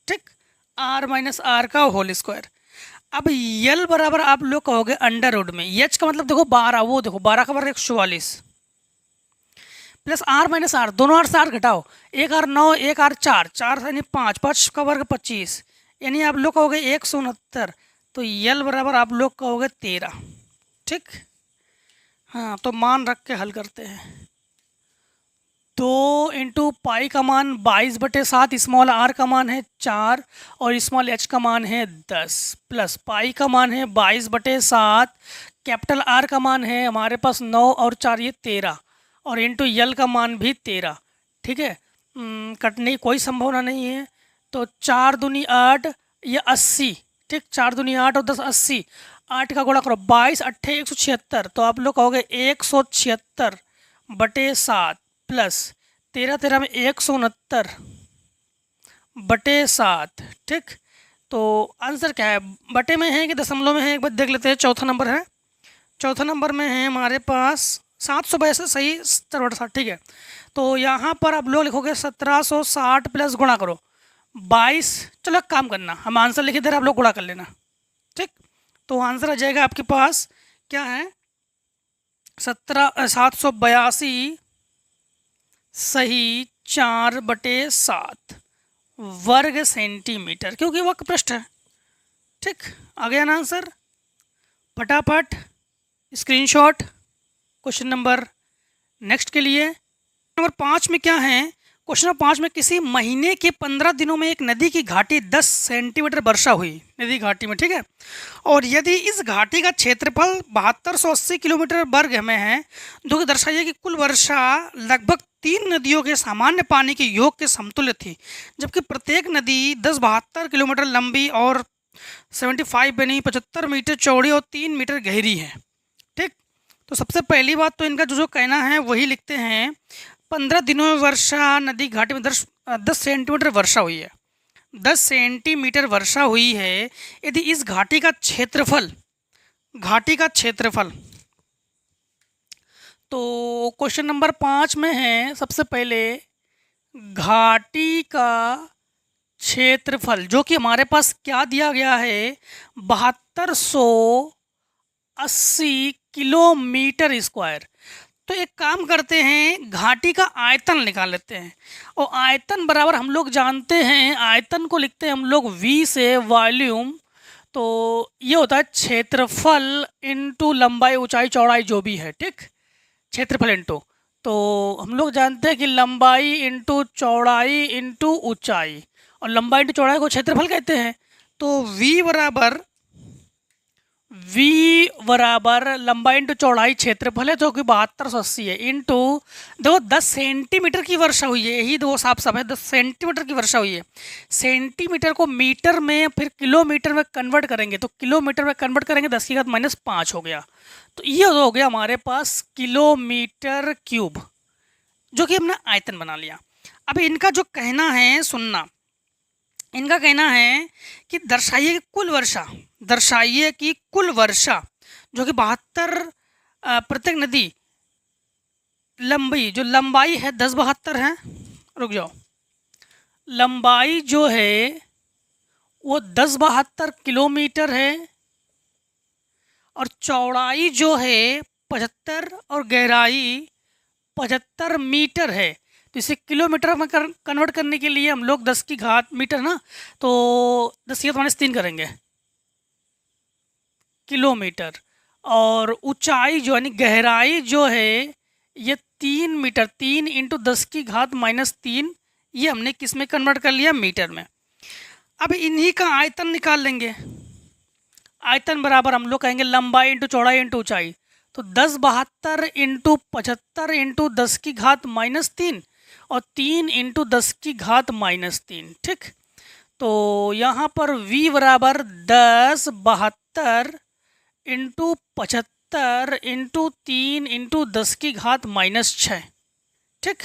ठीक, r माइनस आर का होल स्क्वायर। अब यल बराबर आप लोग कहोगे अंडर रूट में, एच का मतलब देखो 12, वो देखो 12 का बराबर 144 प्लस r माइनस आर, दोनों r से r घटाओ, 1 r 9, 1 r 4, 4 यानी 5, 5 का वर्ग 25, यानी आप लोग कहोगे 169, तो यल बराबर आप लोग कहोगे 13। ठीक। हाँ, तो मान रख के हल करते हैं। 2 इंटू पाई का मान 22/7, स्मॉल आर का मान है 4 और स्मॉल एच का मान है 10, प्लस पाई का मान है 22/7, कैपिटल आर का मान है हमारे पास 9 और 4 ये 13 और इंटू यल का मान भी 13। ठीक है, कटने की कोई संभावना नहीं है। तो 4 दूनी 8 ये 80। ठीक, 4 दूनी 8 और 10 80, 8 का गुणा करो 22 8 176, तो आप लोग कहोगे 176/7 प्लस 13 13 में 169/7। ठीक, तो आंसर क्या है, बटे में है कि दशमलव में है, एक बार देख लेते हैं। चौथा नंबर है, चौथा नंबर में है हमारे पास 700 सही 70/7। ठीक है, तो यहाँ पर आप लोग लिखोगे 1760 प्लस गुणा करो 22। चलो एक काम करना, हम आंसर लिखे दे रहे, आप लोग गुणा कर लेना। ठीक, तो आंसर आ जाएगा आपके पास क्या है, 782 सही 4/7 वर्ग सेंटीमीटर, क्योंकि वक्र पृष्ठ है। ठीक, आ गया ना आंसर। फटाफट स्क्रीनशॉट क्वेश्चन नंबर नेक्स्ट के लिए। नंबर 5 में क्या है, क्वेश्चन नंबर 5 में किसी महीने के 15 दिनों में एक नदी की घाटी 10 सेंटीमीटर वर्षा हुई, नदी घाटी में। ठीक है, और यदि इस घाटी का क्षेत्रफल 7280 किलोमीटर वर्ग में है, जो कि दर्शाइए कि कुल वर्षा लगभग 3 नदियों के सामान्य पानी के योग के समतुल्य थी, जबकि प्रत्येक नदी 72 किलोमीटर लंबी और 75 मीटर चौड़ी और 3 मीटर गहरी है। ठीक, तो सबसे पहली बात तो इनका जो कहना है वही लिखते हैं। 15 दिनों में वर्षा नदी घाटी में 10 सेंटीमीटर वर्षा हुई है, 10 सेंटीमीटर वर्षा हुई है। यदि इस घाटी का क्षेत्रफल, घाटी का क्षेत्रफल, तो क्वेश्चन नंबर 5 में है सबसे पहले घाटी का क्षेत्रफल, जो कि हमारे पास क्या दिया गया है, 7280 किलोमीटर स्क्वायर। तो एक काम करते हैं, घाटी का आयतन निकाल लेते हैं, और आयतन बराबर हम लोग जानते हैं, आयतन को लिखते हैं हम लोग V से वॉल्यूम। तो ये होता है क्षेत्रफल इंटू लंबाई ऊंचाई चौड़ाई जो भी है। ठीक, क्षेत्रफल इंटू, तो हम लोग जानते हैं कि लंबाई इंटू चौड़ाई इंटू ऊंचाई, और लंबाई इंटू चौड़ाई को क्षेत्रफल कहते हैं। तो V बराबर लंबाई इंटू चौड़ाई क्षेत्रफल है, जो कि 7280 है, इंटू देखो 10 सेंटीमीटर की वर्षा हुई है, यही दो साफ साफ है, 10 सेंटीमीटर की वर्षा हुई है। सेंटीमीटर को मीटर में फिर किलोमीटर में कन्वर्ट करेंगे, तो किलोमीटर में कन्वर्ट करेंगे 10⁻⁻5 हो गया। तो ये हो गया हमारे पास किलोमीटर क्यूब, जो कि हमने आयतन बना लिया। अब इनका जो कहना है सुनना, इनका कहना है कि दर्शाइए कि कुल वर्षा, दर्शाइए कि कुल वर्षा जो कि 72 प्रत्येक नदी लंबी, जो लंबाई है 1072 है, रुक जाओ, लंबाई जो है वो 1072 किलोमीटर है, और चौड़ाई जो है 75 और गहराई 75 मीटर है। तो इसे किलोमीटर में कन्वर्ट करने के लिए हम लोग 10 की घात मीटर ना, तो 10 की घात -3 करेंगे किलोमीटर, और ऊंचाई जो यानी गहराई जो है ये 3 मीटर, 3 इंटू 10 की घात -3, ये हमने किस में कन्वर्ट कर लिया, मीटर में। अब इन्हीं का आयतन निकाल लेंगे। आयतन बराबर हम लोग कहेंगे लंबाई इंटू चौड़ाई इंटू ऊंचाई, तो 1072 इंटू 75 इंटू 10 की घात -3 और 3 इंटू 10 की घात -3। ठीक, तो यहाँ पर V बराबर 1072 इंटू 75 इंटू 3 इंटू 10 की घात -6। ठीक,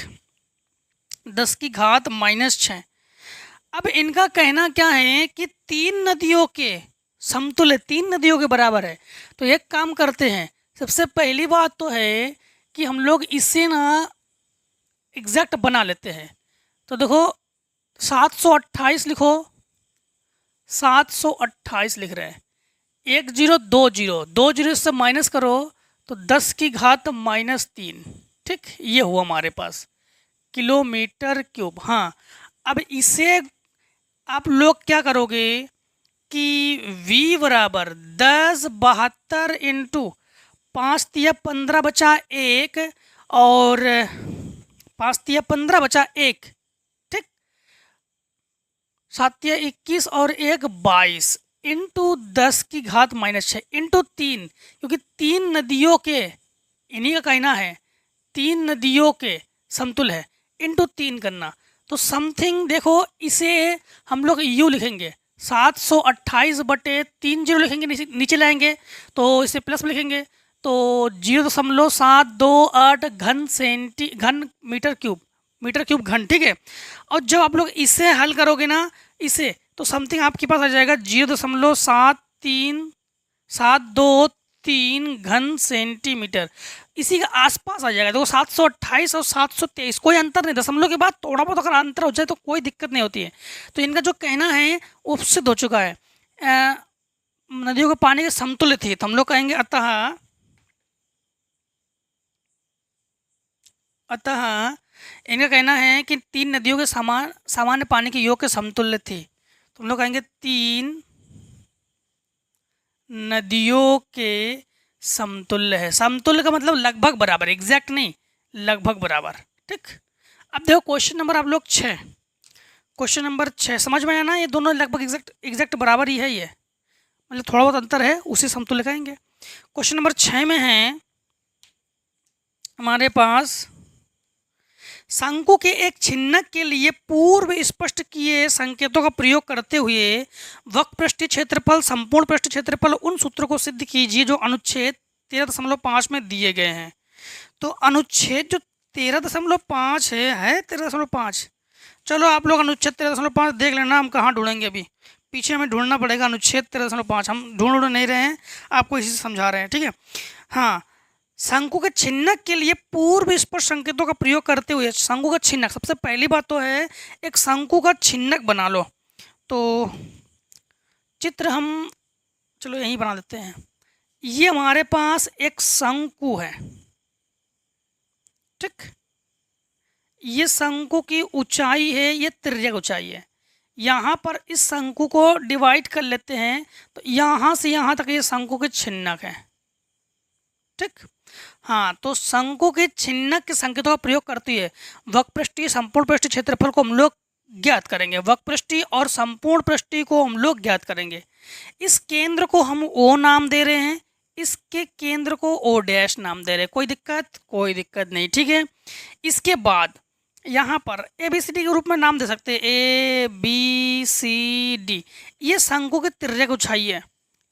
10 की घात -6। अब इनका कहना क्या है कि 3 नदियों के समतुल्य, 3 नदियों के बराबर है। तो एक काम करते हैं, सबसे पहली बात तो है कि हम लोग इसे ना एग्जैक्ट बना लेते हैं। तो देखो 728 लिखो, 728 लिख रहे हैं, 1020 से माइनस करो तो 10 की घात -3। ठीक, ये हुआ हमारे पास किलोमीटर क्यूब। हाँ, अब इसे आप लोग क्या करोगे कि V बराबर 1072 इंटू 5 तिया 15 बचा 1 और 5 तिया 15 बचा 1, ठीक। 7 तिया 21 और 1 22 इंटू 10 की घात -6 इंटू 3, क्योंकि 3 नदियों के, इन्हीं का कहना है 3 नदियों के समतुल्य है, इंटू 3 करना। तो समथिंग देखो इसे हम लोग यू लिखेंगे 728/3 जीरो लिखेंगे, नीचे लाएंगे तो इसे प्लस में लिखेंगे तो 0.728 घन मीटर क्यूब घन, ठीक है। और जब आप लोग इसे हल करोगे ना इसे, तो समथिंग आपके पास आ जाएगा 0.73723 घन सेंटीमीटर, इसी के आसपास आ जाएगा। देखो 728 और 723 कोई अंतर नहीं, दशमलव के बाद थोड़ा बहुत अगर अंतर हो जाए तो कोई दिक्कत नहीं होती है। तो इनका जो कहना है वो सिद्ध हो चुका है, नदियों के पानी के समतुल्य थे। तो हम लोग कहेंगे अतः इनका कहना है कि 3 नदियों के सामान्य पानी के योग के समतुल्य थी। तो हम लोग कहेंगे 3 नदियों के समतुल्य है। समतुल्य का मतलब लगभग बराबर, एग्जैक्ट नहीं, लगभग बराबर, ठीक। अब देखो क्वेश्चन नंबर आप लोग 6, क्वेश्चन नंबर 6 समझ में आया ना, ये दोनों लगभग एग्जैक्ट बराबर ही है, ये मतलब थोड़ा बहुत अंतर है, उसे समतुल्य कहेंगे। क्वेश्चन नंबर 6 में है हमारे पास, शंकु के एक छिन्नक के लिए पूर्व स्पष्ट किए संकेतों का प्रयोग करते हुए वक्र पृष्ठीय क्षेत्रफल, संपूर्ण पृष्ठ क्षेत्रफल, उन सूत्रों को सिद्ध कीजिए जो अनुच्छेद 13.5 में दिए गए हैं। तो अनुच्छेद जो 13.5 है 13.5, चलो आप लोग अनुच्छेद 13.5 देख लेना, हम कहाँ ढूंढेंगे अभी, पीछे हमें ढूंढना पड़ेगा अनुच्छेद 13.5, हम ढूंढ नहीं रहे हैं, आपको इसी से समझा रहे हैं, ठीक है। हाँ, शंकु के छिन्नक के लिए पूर्व स्पष्ट संकेतों का प्रयोग करते हुए, शंकु का छिन्नक, सबसे पहली बात तो है एक शंकु का छिन्नक बना लो। तो चित्र हम चलो यहीं बना देते हैं। ये हमारे पास एक शंकु है, ठीक। ये शंकु की ऊंचाई है, ये तिर्यक ऊंचाई है। यहाँ पर इस शंकु को डिवाइड कर लेते हैं, तो यहाँ से यहाँ तक ये शंकु के छिन्नक है, ठीक। हाँ, तो शंकु के छिन्नक के संकेतों का प्रयोग करती है वक्र पृष्ठीय, संपूर्ण पृष्ठीय क्षेत्रफल को हम लोग ज्ञात करेंगे, वक्र पृष्ठीय और संपूर्ण पृष्ठीय को हम लोग ज्ञात करेंगे। इस केंद्र को हम O नाम दे रहे हैं, इसके केंद्र को O' नाम दे रहे हैं, कोई दिक्कत नहीं, ठीक है। इसके बाद यहाँ पर ABCD के रूप में नाम दे सकते हैं, ABCD। ये शंकु की तिर्यक ऊंचाई है,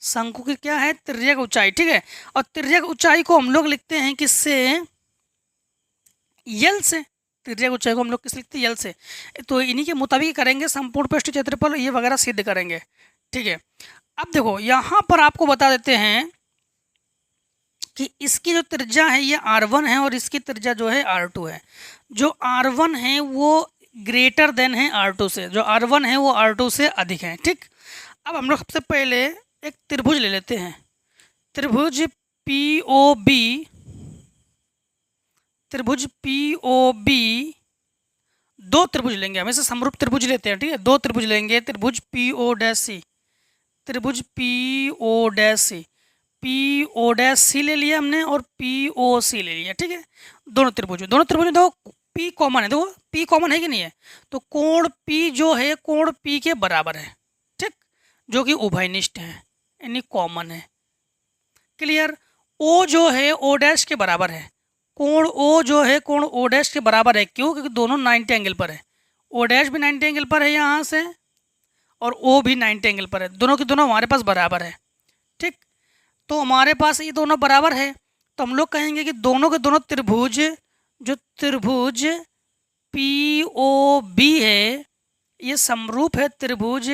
शंकु की क्या है, तिर्यक ऊंचाई, ठीक है। और तिर्यक ऊंचाई को हम लोग लिखते हैं किससे, यल से। तिर्यक ऊंचाई को हम लोग किस लिखते हैं, यल से। तो इन्हीं के मुताबिक करेंगे, संपूर्ण पृष्ठ क्षेत्रफल ये वगैरह सिद्ध करेंगे, ठीक है। अब देखो यहाँ पर आपको बता देते हैं कि इसकी जो त्रिज्या है ये R1 है और इसकी त्रिज्या जो है R2 है। जो R1 है वो ग्रेटर देन है R2 से, जो R1 है वो R2 से अधिक है, ठीक। अब हम लोग सबसे पहले एक त्रिभुज ले लेते हैं, त्रिभुज POB, दो त्रिभुज लेंगे, हम इसे समरूप त्रिभुज लेते हैं, ठीक है। दो त्रिभुज लेंगे, त्रिभुज PO'C, त्रिभुज PO'C ले लिया हमने और POC ले लिया, ठीक है। दोनों त्रिभुज देखो P कॉमन है, देखो P कॉमन है कि नहीं है, तो कोण P जो है कोण P के बराबर है, ठीक, जो कि उभयनिष्ठ है, यानी कॉमन है, क्लियर। O जो है O' के बराबर है, कोण O जो है कोण O' के बराबर है, क्यों, क्योंकि दोनों 90 एंगल पर है, O' भी 90 एंगल पर है यहाँ से और O भी 90 एंगल पर है, दोनों के दोनों हमारे पास बराबर है, ठीक। तो हमारे पास ये दोनों बराबर है, तो हम लोग कहेंगे कि दोनों के दोनों त्रिभुज, जो त्रिभुज POB है ये समरूप है त्रिभुज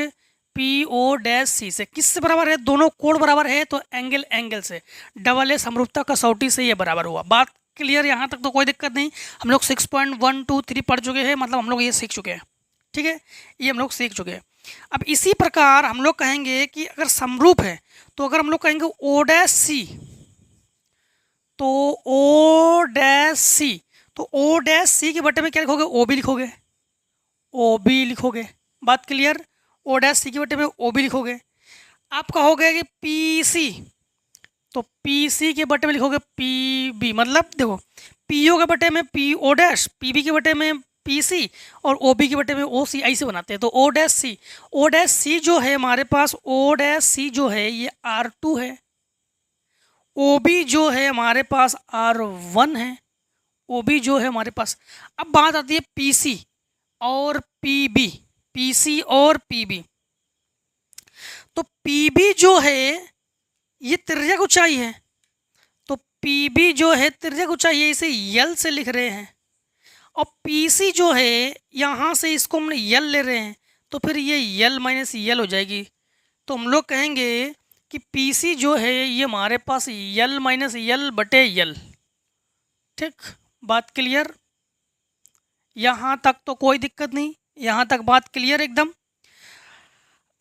PO'C से। किससे बराबर है, दोनों कोण बराबर है, तो एंगल से, डबल ए समरूपता कसौटी से ये बराबर हुआ। बात क्लियर, यहाँ तक तो कोई दिक्कत नहीं। हम लोग 6.123 पढ़ चुके हैं, मतलब हम लोग ये सीख चुके हैं, ठीक है, ये हम लोग सीख चुके हैं। अब इसी प्रकार हम लोग कहेंगे कि अगर समरूप है, तो अगर हम लोग कहेंगे O', तो O', तो O' के बटे में क्या लिखोगे, OB लिखोगे, बात क्लियर। O' के बटे में OB लिखोगे। आप कहोगे कि PC, तो पी सी के बटे में लिखोगे पी बी, मतलब देखो पी ओ के बटे में P O dash, P B के बटे में पी सी और ओ बी के बटे में ओ सी, ऐसे बनाते हैं। तो O dash C, O dash C जो है हमारे पास, ओ डैश सी जो है ये R2 है, ओ बी जो है हमारे पास R1 है, ओ बी जो है हमारे पास। अब बात आती है पी सी और पी बी, पी सी और पी बी। तो पी बी जो है ये तिर्यक ऊंचाई है, तो पी बी जो है तिर्यक ऊंचाई है, इसे यल से लिख रहे हैं। और पी सी जो है यहाँ से इसको हमने यल ले रहे हैं, तो फिर ये यल माइनस यल हो जाएगी। तो हम लोग कहेंगे कि पी सी जो है ये हमारे पास यल माइनस यल बटे यल। ठीक, बात क्लियर? यहाँ तक तो कोई दिक्कत नहीं, यहाँ तक बात क्लियर एकदम।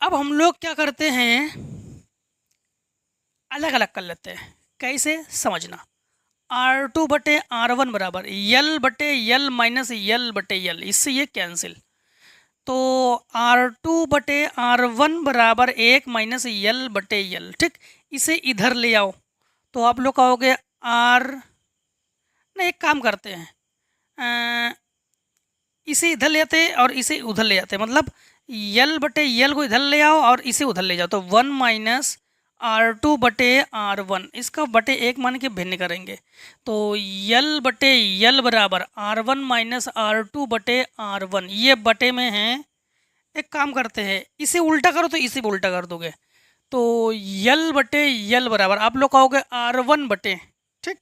अब हम लोग क्या करते हैं, अलग अलग कर लेते हैं। कैसे समझना, R2 बटे R1 बराबर यल बटे यल माइनस यल बटे यल, इससे ये कैंसिल। तो R2 बटे R1 बराबर 1 माइनस यल बटे यल। ठीक, इसे इधर ले आओ तो आप लोग कहोगे नहीं, एक काम करते हैं, इसे इधर ले आते और इसे उधर ले जाते, मतलब यल बटे यल को इधर ले आओ और इसे उधर ले जाओ। तो 1 माइनस R2 बटे R1, इसका बटे 1 मान के भिन्न करेंगे। तो यल बटे यल बराबर R1 माइनस R2 बटे R1, ये बटे में है। एक काम करते हैं, इसे उल्टा करो तो इसे भी उल्टा कर दोगे। तो यल बटे यल बराबर आप लोग कहोगे R1 बटे, ठीक,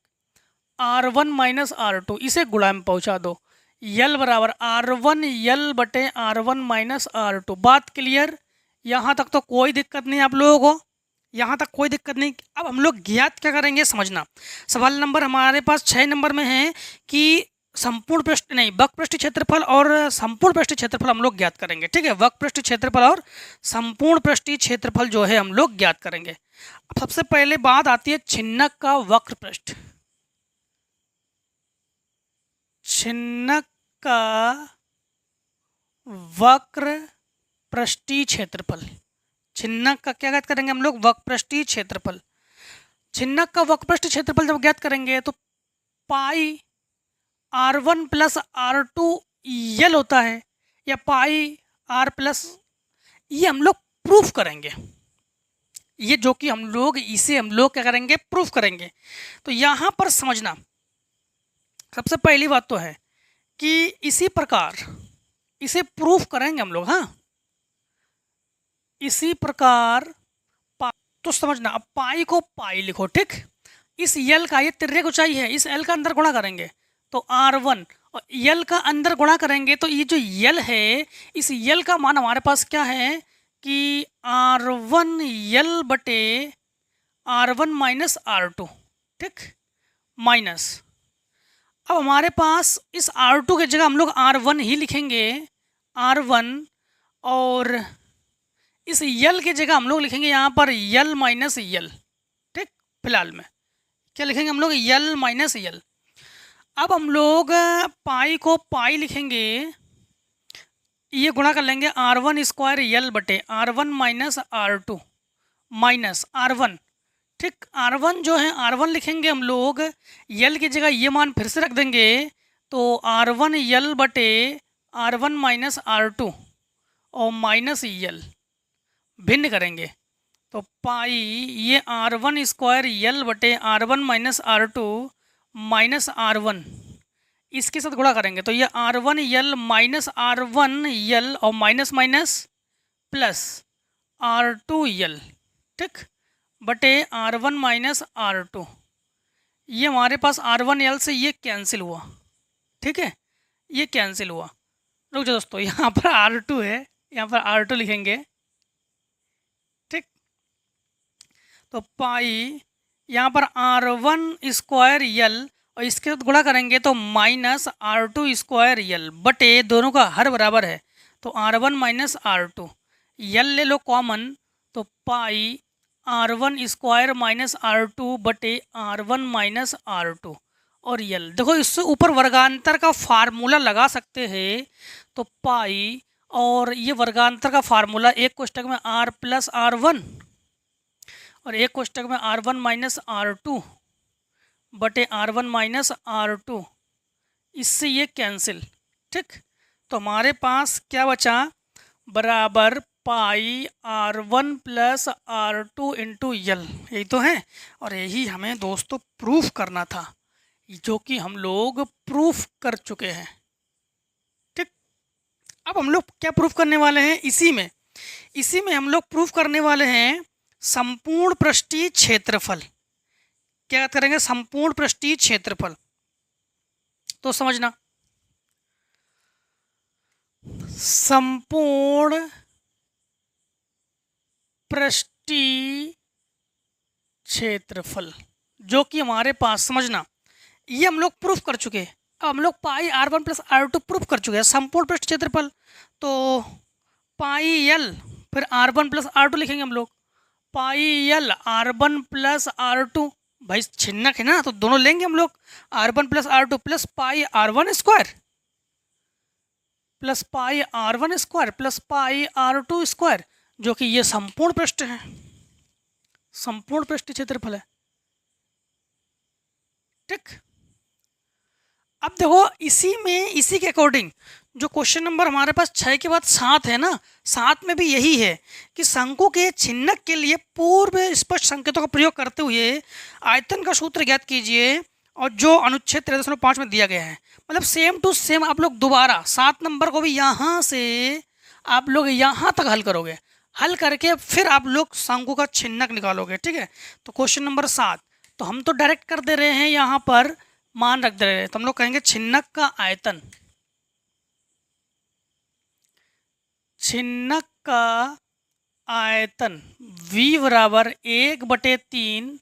R1 माइनस R2, इसे गुणा में पहुंचा दो। यल बराबर R1 यल बटे R1 माइनस R2। बात क्लियर? यहाँ तक तो कोई दिक्कत नहीं आप लोगों को, यहाँ तक कोई दिक्कत नहीं। अब हम लोग ज्ञात क्या करेंगे समझना। सवाल नंबर हमारे पास 6 नंबर में है कि संपूर्ण पृष्ठ नहीं वक्र पृष्ठ क्षेत्रफल और संपूर्ण पृष्ठ क्षेत्रफल हम लोग ज्ञात करेंगे। ठीक है, वक्र पृष्ठ क्षेत्रफल और संपूर्ण पृष्ठीय क्षेत्रफल जो है हम लोग ज्ञात करेंगे। अब सबसे पहले बात आती है छिन्नक का वक्र पृष्ठ। छिन्नक का वक्र पृष्ठीय क्षेत्रफल, छिन्नक का क्या ज्ञात करेंगे हम लोग, वक्र पृष्ठीय क्षेत्रफल। छिन्नक का वक्र पृष्ठ क्षेत्रफल जब ज्ञात करेंगे तो पाई R1 प्लस R2 यल होता है, या पाई R प्लस, ये हम लोग प्रूफ करेंगे। ये जो कि हम लोग इसे हम लोग क्या करेंगे, प्रूफ करेंगे। तो यहाँ पर समझना, सबसे पहली बात तो है कि इसी प्रकार इसे प्रूफ करेंगे हम लोग। हाँ, इसी प्रकार तो समझना, अब पाई को पाई लिखो। ठीक, इस यल का, ये तिर्यक ऊंचाई है, इस यल का अंदर गुणा करेंगे तो R1, और यल का अंदर गुणा करेंगे तो ये जो यल है, इस यल का मान हमारे पास क्या है कि R1 यल बटे R1 माइनस R2। ठीक, माइनस, अब हमारे पास इस R2 की जगह हम लोग R1 ही लिखेंगे, R1, और इस यल की जगह हम लोग लिखेंगे यहाँ पर यल माइनस यल। ठीक, फिलहाल में क्या लिखेंगे हम लोग, यल माइनस यल। अब हम लोग पाई को पाई लिखेंगे, ये गुणा कर लेंगे R1 स्क्वायर यल बटे R1 minus R2 minus R1। ठीक, R1 जो है R1 लिखेंगे हम लोग, यल की जगह ये मान फिर से रख देंगे तो R1 यल बटे R1 माइनस R2 और माइनस यल, भिन्न करेंगे तो पाई ये R1 स्क्वायर यल बटे R1 minus R2 minus R1, इसके साथ गुणा करेंगे तो ये R1 यल माइनस R1 यल और माइनस माइनस प्लस R2 यल। ठीक, बटे R1 माइनस R2, ये हमारे पास R1 यल से ये कैंसिल हुआ। ठीक है, ये कैंसिल हुआ। रुक जाओ दोस्तों, यहाँ पर R2 है, यहाँ पर R2 लिखेंगे। ठीक, तो पाई यहाँ पर R1 स्क्वायर यल और इसके साथ गुणा करेंगे तो माइनस R2 स्क्वायर यल बटे, दोनों का हर बराबर है तो R1 माइनस R2, यल ले लो कॉमन तो पाई R1 स्क्वायर माइनस R2 बटे R1 माइनस R2 और यल। देखो इससे ऊपर वर्गांतर का फार्मूला लगा सकते हैं तो पाई, और ये वर्गांतर का फार्मूला एक कोष्टक में R प्लस R1 और एक कोष्टक में R1 माइनस R2 बटे R1 माइनस R2, इससे ये कैंसिल। ठीक, तो हमारे पास क्या बचा, बराबर पाई R1 plus R2 into L, यही तो है। और यही हमें दोस्तों प्रूफ करना था, जो कि हम लोग प्रूफ कर चुके हैं। ठीक, अब हम लोग क्या प्रूफ करने वाले हैं, इसी में हम लोग प्रूफ करने वाले हैं संपूर्ण पृष्ठीय क्षेत्रफल। क्या करेंगे, संपूर्ण पृष्ठीय क्षेत्रफल। तो समझना, संपूर्ण पृष्ठीय क्षेत्रफल, जो कि हमारे पास, समझना, ये हम लोग प्रूफ कर चुके हैं। अब हम लोग पाई R1 प्लस R2 प्रूफ कर चुके हैं, संपूर्ण पृष्ठ क्षेत्रफल। तो पाई L, फिर R1 प्लस R2 लिखेंगे हम लोग, पाई L R1 प्लस R2, भाई छिन्नक है ना, तो दोनों लेंगे हम लोग, R1 plus R2 plus pi R1 square plus pi R1 square plus pi R2 square, जो कि ये संपूर्ण पृष्ठ है, संपूर्ण पृष्ठ क्षेत्रफल है। ठीक, अब देखो इसी के अकॉर्डिंग जो क्वेश्चन नंबर हमारे पास 6 के बाद 7 है ना, 7 में भी यही है कि शंकु के छिन्नक के लिए पूर्व स्पष्ट संकेतों का प्रयोग करते हुए आयतन का सूत्र ज्ञात कीजिए, और जो अनुच्छेद 13.5 में दिया गया है। मतलब सेम टू सेम आप लोग दोबारा 7 नंबर को भी यहाँ से आप लोग यहाँ तक हल करोगे, हल करके फिर आप लोग शंकु का छिन्नक निकालोगे। ठीक है, तो क्वेश्चन नंबर 7, तो हम तो डायरेक्ट कर दे रहे हैं, यहाँ पर मान रख दे रहे हैं, तो हम लोग कहेंगे छिन्नक का आयतन, छिन्नक का आयतन V बराबर 1/3।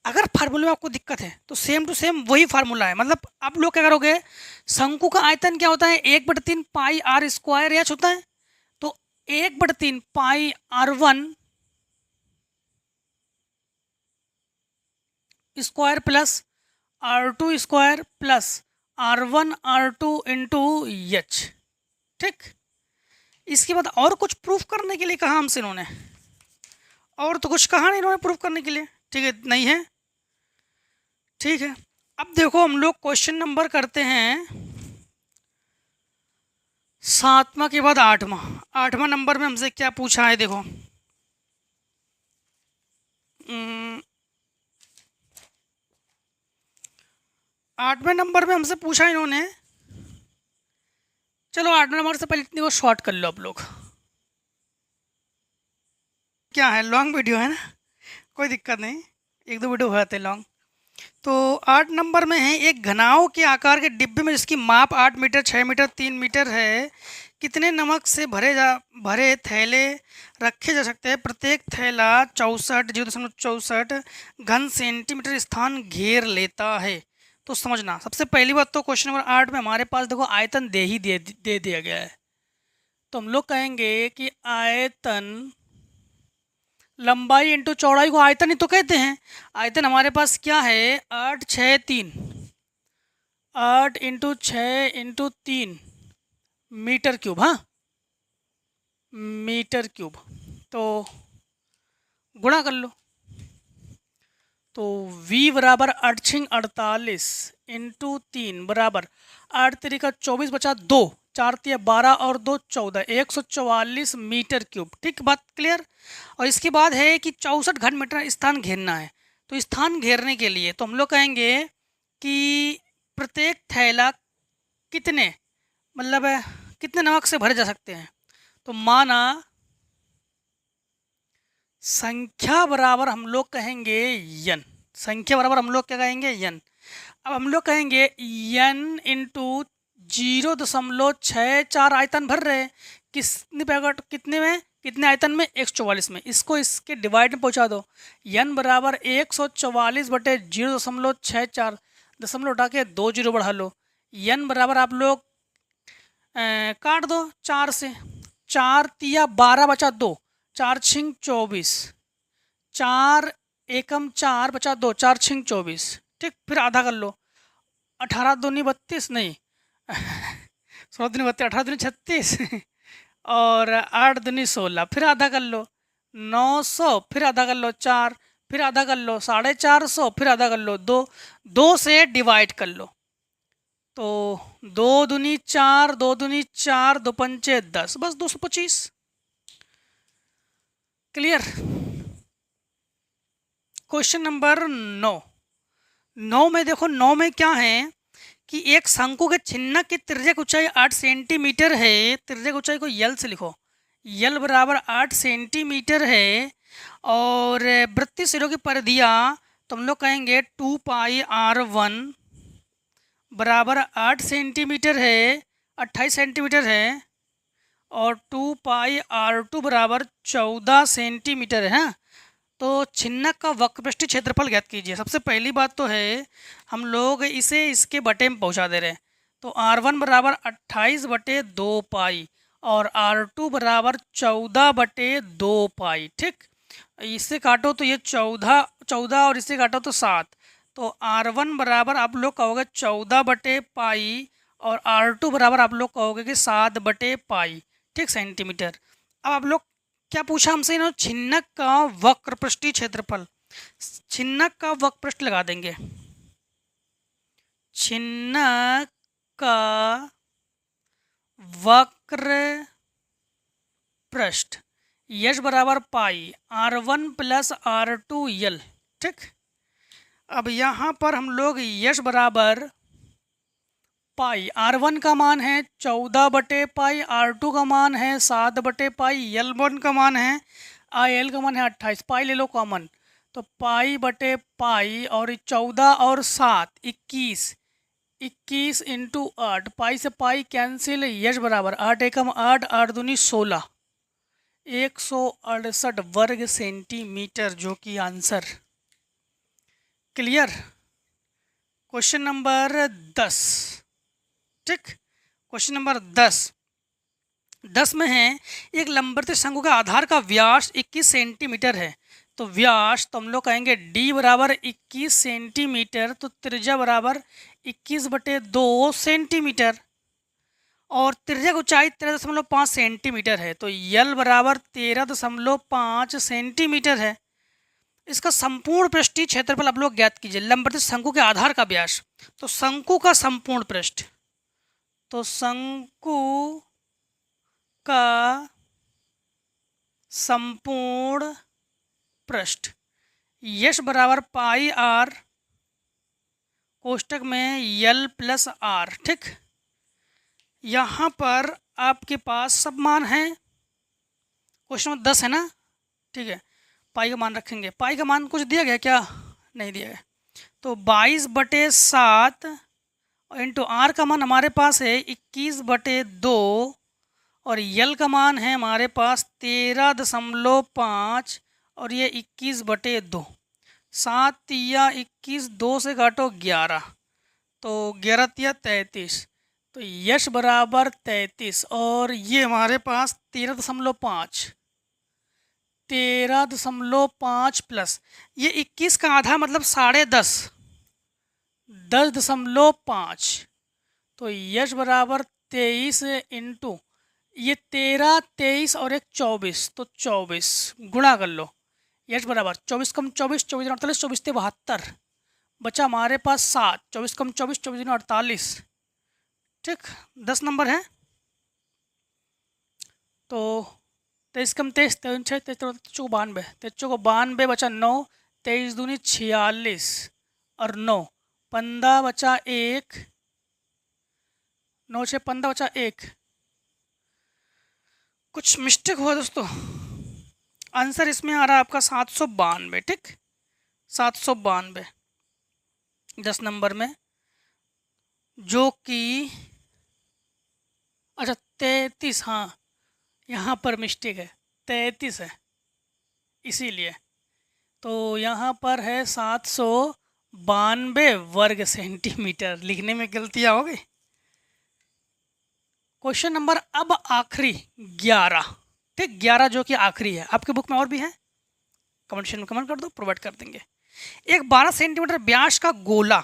अगर फार्मूले में आपको दिक्कत है तो सेम टू सेम वही फार्मूला है। मतलब आप लोग क्या करोगे, शंकु का आयतन क्या होता है, 1/3 पाई R स्क्वायर एच होता है। तो 1/3 पाई R1 square plus R2 square plus R1 R2 into H. ठीक, इसके बाद और कुछ प्रूफ करने के लिए कहा हमसे इन्होंने, और तो कुछ कहा नहीं इन्होंने प्रूफ करने के लिए। ठीक है, नहीं है, ठीक है। अब देखो हम लोग क्वेश्चन नंबर करते हैं 7वां के बाद 8वां नंबर में हमसे क्या पूछा है, देखो 8वें नंबर में हमसे पूछा इन्होंने, चलो 8वें नंबर से पहले इतनी को शॉर्ट कर लो आप लोग। क्या है, लॉन्ग वीडियो है ना, कोई दिक्कत नहीं, 1-2 वीडियो हो जाते हैं लॉन्ग। तो 8 नंबर में है, एक घनाव के आकार के डिब्बे में जिसकी माप 8 मीटर, 6 मीटर, 3 मीटर है, कितने नमक से भरे थैले रखे जा सकते हैं। प्रत्येक थैला 0.64 घन सेंटीमीटर स्थान घेर लेता है। तो समझना, सबसे पहली बात तो क्वेश्चन नंबर 8 में हमारे पास देखो आयतन दे दिया गया है। तो हम लोग कहेंगे कि आयतन, लंबाई इंटू चौड़ाई को आयतन ही तो कहते हैं। आयतन हमारे पास क्या है, 8 6 3, 8 इंटू 6 इंटू 3 मीटर क्यूब। हाँ, मीटर क्यूब, तो गुणा कर लो। तो V बराबर 8×48 इंटू 3 बराबर 8 3 का 24 बचा 2, 4 3 12 और 2 14, 144 मीटर क्यूब। ठीक, बात क्लियर। और इसके बाद है कि 64 घन मीटर स्थान घेरना है। तो स्थान घेरने के लिए तो हम लोग कहेंगे कि प्रत्येक थैला कितने, मतलब कितने नमक से भरे जा सकते हैं। तो माना संख्या बराबर हम लोग कहेंगे n, संख्या बराबर हम लोग क्या कहेंगे, n। अब हम लोग कहेंगे n इंटू 0.64 आयतन भर रहे हैं, कितने में, कितने आयतन में, 144 में। इसको इसके डिवाइड में पहुंचा दो, n बराबर 144 बटे 0.64, दशमलव उठा के 2 0 बढ़ा लो। n बराबर आप लोग काट दो 4 से, 4 तिया 12 बचा 2, 4 6 24, 4 एकम 4 बचा 2, 4 6 24। ठीक, फिर आधा कर लो, 18 दूनी 32, नहीं 16 दूनी 32, 18 दूनी 36 और 8 दूनी 16, फिर आधा कर लो, 900, फिर आधा कर लो 4, फिर आधा कर लो 450, फिर आधा कर लो 2, 2 से डिवाइड कर लो। तो 2 दूनी 4, 2 दूनी 4, 2 पंचे 10, बस 225। क्लियर। क्वेश्चन नंबर 9 में देखो, 9 में क्या है कि एक शंकु के छिन्नक की त्रिज्यक ऊंचाई 8 सेंटीमीटर है। त्रिज्यक ऊंचाई को यल से लिखो, यल बराबर 8 सेंटीमीटर है। और वृत्तीय सिरों की परिधियाँ तो हम लोग कहेंगे 2πr1 बराबर 8 सेंटीमीटर है, 28 सेंटीमीटर है। और 2πr2 बराबर 14 सेंटीमीटर है। तो छिन्नक का वक्रपृष्ठीय क्षेत्रफल ज्ञात कीजिए। सबसे पहली बात तो है हम लोग इसे इसके बटे में पहुंचा दे रहे हैं। तो r1 बराबर 28 बटे 2 पाई और r2 बराबर 14 बटे 2 पाई। ठीक, इससे काटो तो ये 14 और इससे काटो तो 7। तो r1 बराबर आप लोग कहोगे 14 बटे पाई और r2 बराबर आप लोग कहोगे कि 7 बटे पाई। ठीक, सेंटीमीटर। अब आप लोग क्या पूछा हमसे इन्होंने, छिन्नक का वक्रपृष्ठीय क्षेत्रफल। छिन्नक का वक्रपृष्ठ लगा देंगे, छिन्नक का वक्र पृष्ठ यश बराबर पाई r1 प्लस r2 यल। ठीक, अब यहाँ पर हम लोग यश बराबर पाई, r1 का मान है 14 बटे पाई, r2 का मान है 7 बटे पाई, l1 का मान है l का मान है 28, पाई ले लो कॉमन। तो पाई बटे पाई और 14 और 7 21, 21 इंटू 8, पाई से पाई कैंसिल, यश बराबर 8 एकम 8, 8 दूनी 16, 168 वर्ग सेंटीमीटर, जो कि आंसर। क्लियर। Question number 10। ठीक, क्वेश्चन नंबर 10 में है एक लंबवृत्तीय शंकु का आधार का व्यास 21 सेंटीमीटर है। तो व्यास तो हम लोग कहेंगे d बराबर 21 सेंटीमीटर, तो त्रिज्या बराबर 21 बटे 2 सेंटीमीटर और त्रिज्या की ऊंचाई 13.5 सेंटीमीटर है। तो यल बराबर 13.5 सेंटीमीटर है। इसका संपूर्ण पृष्ठीय क्षेत्रफल आप लोग ज्ञात कीजिए। लंबवृत्तीय शंकु के आधार का व्यास, तो शंकु का संपूर्ण पृष्ठ, तो शंकु का संपूर्ण पृष्ठ यश बराबर पाई आर कोष्टक में यल प्लस आर। ठीक, यहाँ पर आपके पास सब मान हैं। क्वेश्चन नंबर 10 है ना। ठीक है, पाई का मान रखेंगे। पाई का मान कुछ दिया गया क्या? नहीं दिया गया। तो 22 बटे 7 इंटू आर का मान हमारे पास है 21 बटे 2 और यल का मान है हमारे पास 13.5 और ये 21 बटे 2। 7 या 21, 2 से काटो 11, तो 11 या 33, तो यश बराबर 33 और ये हमारे पास 13.5 प्लस ये 21 का आधा मतलब 10.5, 10.5, तो यश बराबर 23 इंटू ये 13, 23 और एक 24, तो 24 गुणा कर लो। यश बराबर 24 कम 24, 24 48, 24 72, बचा हमारे पास 7, 24 कम 24, 24 48। ठीक, 10 नंबर है। तो 23 कम 23, 3 6 23 को 92, 23 को 92 बचा 9, 23 दूनी 46 और 9 15 बचा 1, 9 6 15 बचा 1। कुछ मिस्टेक हुआ दोस्तों, आंसर इसमें आ रहा है आपका 792। ठीक, 792 10 नंबर में, जो कि अच्छा 33, हाँ यहाँ पर मिस्टेक है, 33 है इसीलिए। तो यहाँ पर है 792 वर्ग सेंटीमीटर, लिखने में गलतियाँ हो गई। क्वेश्चन नंबर अब आखिरी 11। ठीक, 11 जो कि आखिरी है। आपके बुक में और भी है, कमेंट सेक्शन में कमेंट कर दो, प्रोवाइड कर देंगे। एक 12 सेंटीमीटर व्यास का गोला,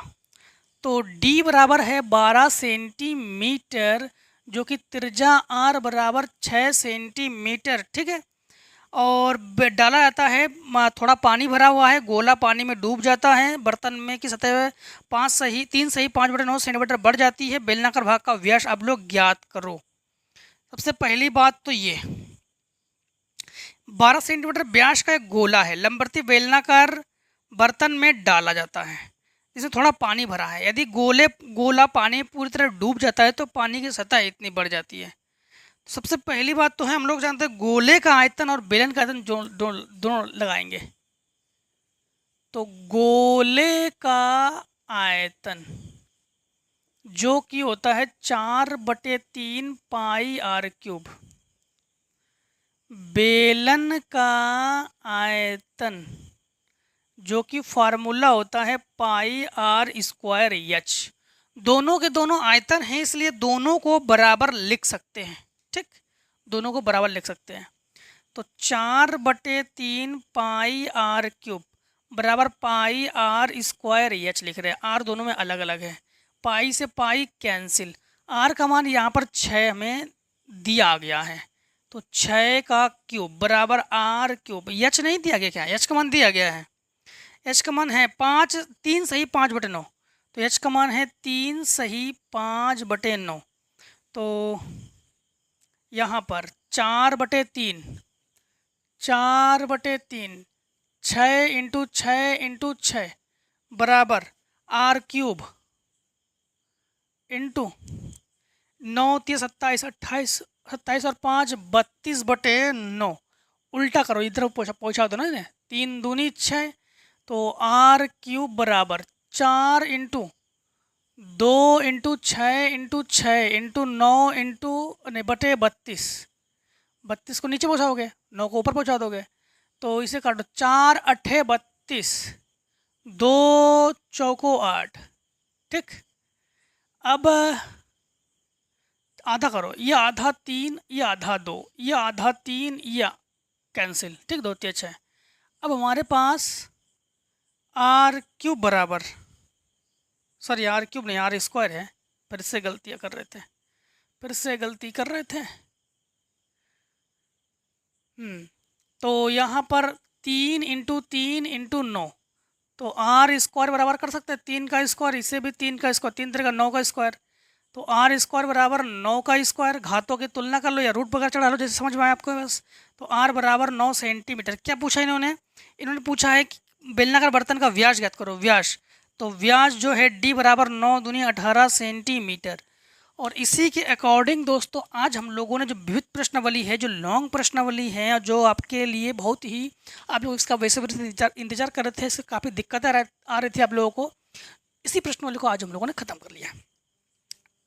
तो d बराबर है 12 सेंटीमीटर, जो कि त्रिज्या r बराबर 6 सेंटीमीटर। ठीक है, और डाला जाता है, थोड़ा पानी भरा हुआ है, गोला पानी में डूब जाता है, बर्तन में की सतह 3 सही 5/9 सेंटीमीटर बढ़ जाती है। बेलनाकार भाग का व्यास अब लोग ज्ञात करो। सबसे पहली बात तो ये 12 सेंटीमीटर व्यास का एक गोला है, लंबवर्ती बेलनाकार बर्तन में डाला जाता है जिसमें थोड़ा पानी भरा है। यदि गोला पानी में पूरी तरह डूब जाता है तो पानी की सतह इतनी बढ़ जाती है। सबसे पहली बात तो है, हम लोग जानते हैं गोले का आयतन और बेलन का आयतन दोनों लगाएंगे। तो गोले का आयतन जो कि होता है 4/3 पाई आर क्यूब, बेलन का आयतन जो कि फार्मूला होता है पाई आर स्क्वायर एच। दोनों के दोनों आयतन हैं, इसलिए दोनों को बराबर लिख सकते हैं। ठीक, दोनों को बराबर लिख सकते हैं। तो 4/3 पाई आर क्यूब बराबर पाई आर स्क्वायर एच लिख रहे हैं। आर दोनों में अलग अलग है, पाई से पाई कैंसिल। आर का मान यहाँ पर 6 हमें दिया गया है, तो 6 का क्यूब बराबर आर क्यूब। एच नहीं दिया गया, क्या एच का मान दिया गया है? एच का मान है 3 सही 5/9, तो एच का मान है 3 सही 5/9। तो यहाँ पर 4/3 6 इंटू 6 बराबर आर क्यूब इंटू 9 3 27 28 और 5 32/9। उल्टा करो, इधर पहुँचा दो ना इन्हें। 3 दूनी 6, तो आर क्यूब बराबर 4 इंटू 2 इंटू 6 इंटू 9 इंटू बटे 32। 32 को नीचे पहुँचाओगे, 9 को ऊपर पहुँचा दोगे, तो इसे काटो। 4 8 32, 2 चौको 8। ठीक, अब आधा करो, ये आधा 3, ये आधा 2, ये आधा 3, ये कैंसिल। ठीक, 2 3 6। अब हमारे पास आर क्यूब बराबर, सॉरी आर क्यूब नहीं आर स्क्वायर है, फिर से गलती कर रहे थे। तो यहाँ पर 3 इंटू 3 इंटू 9, तो आर स्क्वायर बराबर कर सकते हैं 3 का स्क्वायर, इसे भी 3 का स्क्वायर, 3 3 9 का स्क्वायर, तो आर स्क्वायर बराबर 9 का स्क्वायर। घातों की तुलना कर लो या रूट वगैरह चढ़ा लो, जैसे समझ में आए आपको बस। तो आर बराबर 9 सेंटीमीटर। क्या पूछा इन्होंने पूछा है कि बेलनाकार बर्तन का व्यास ज्ञात करो। व्यास, तो व्यास जो है डी बराबर 9 दूनी 18 सेंटीमीटर। और इसी के अकॉर्डिंग दोस्तों आज हम लोगों ने जो विविध प्रश्नावली है, जो लॉन्ग प्रश्नावली है, और जो आपके लिए बहुत ही आप लोग इसका वैसे इंतजार कर रहे थे, इससे काफ़ी दिक्कतें आ रही थी आप लोगों को, इसी प्रश्नावली को आज हम लोगों ने ख़त्म कर लिया।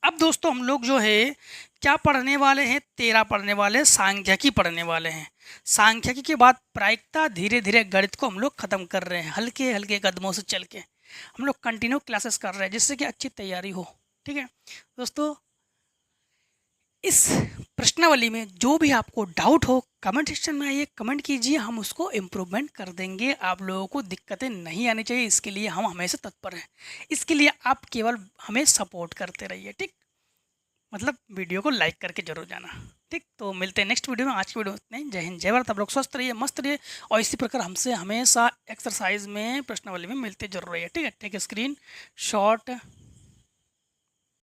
अब दोस्तों हम लोग जो है क्या पढ़ने वाले हैं? 13 पढ़ने वाले, सांख्यिकी पढ़ने वाले हैं। सांख्यिकी के बाद प्रायिकता, धीरे धीरे गणित को हम लोग ख़त्म कर रहे हैं, हल्के हल्के कदमों से चल के हम लोग कंटिन्यू क्लासेस कर रहे हैं, जिससे कि अच्छी तैयारी हो। ठीक है दोस्तों, इस प्रश्नावली में जो भी आपको डाउट हो कमेंट सेक्शन में आइए, कमेंट कीजिए, हम उसको इम्प्रूवमेंट कर देंगे। आप लोगों को दिक्कतें नहीं आनी चाहिए, इसके लिए हम हमेशा तत्पर हैं। इसके लिए आप केवल हमें सपोर्ट करते रहिए। ठीक, मतलब वीडियो को लाइक करके जरूर जाना। ठीक, तो मिलते हैं नेक्स्ट वीडियो में। आज की वीडियो इतने ही। जय हिंद, जय भारत। आप लोग स्वस्थ रहिए, मस्त रहिए, और इसी प्रकार हमसे हमेशा एक्सरसाइज में, प्रश्नावली में मिलते जरूर रहिए। ठीक है, टेक स्क्रीन शॉट।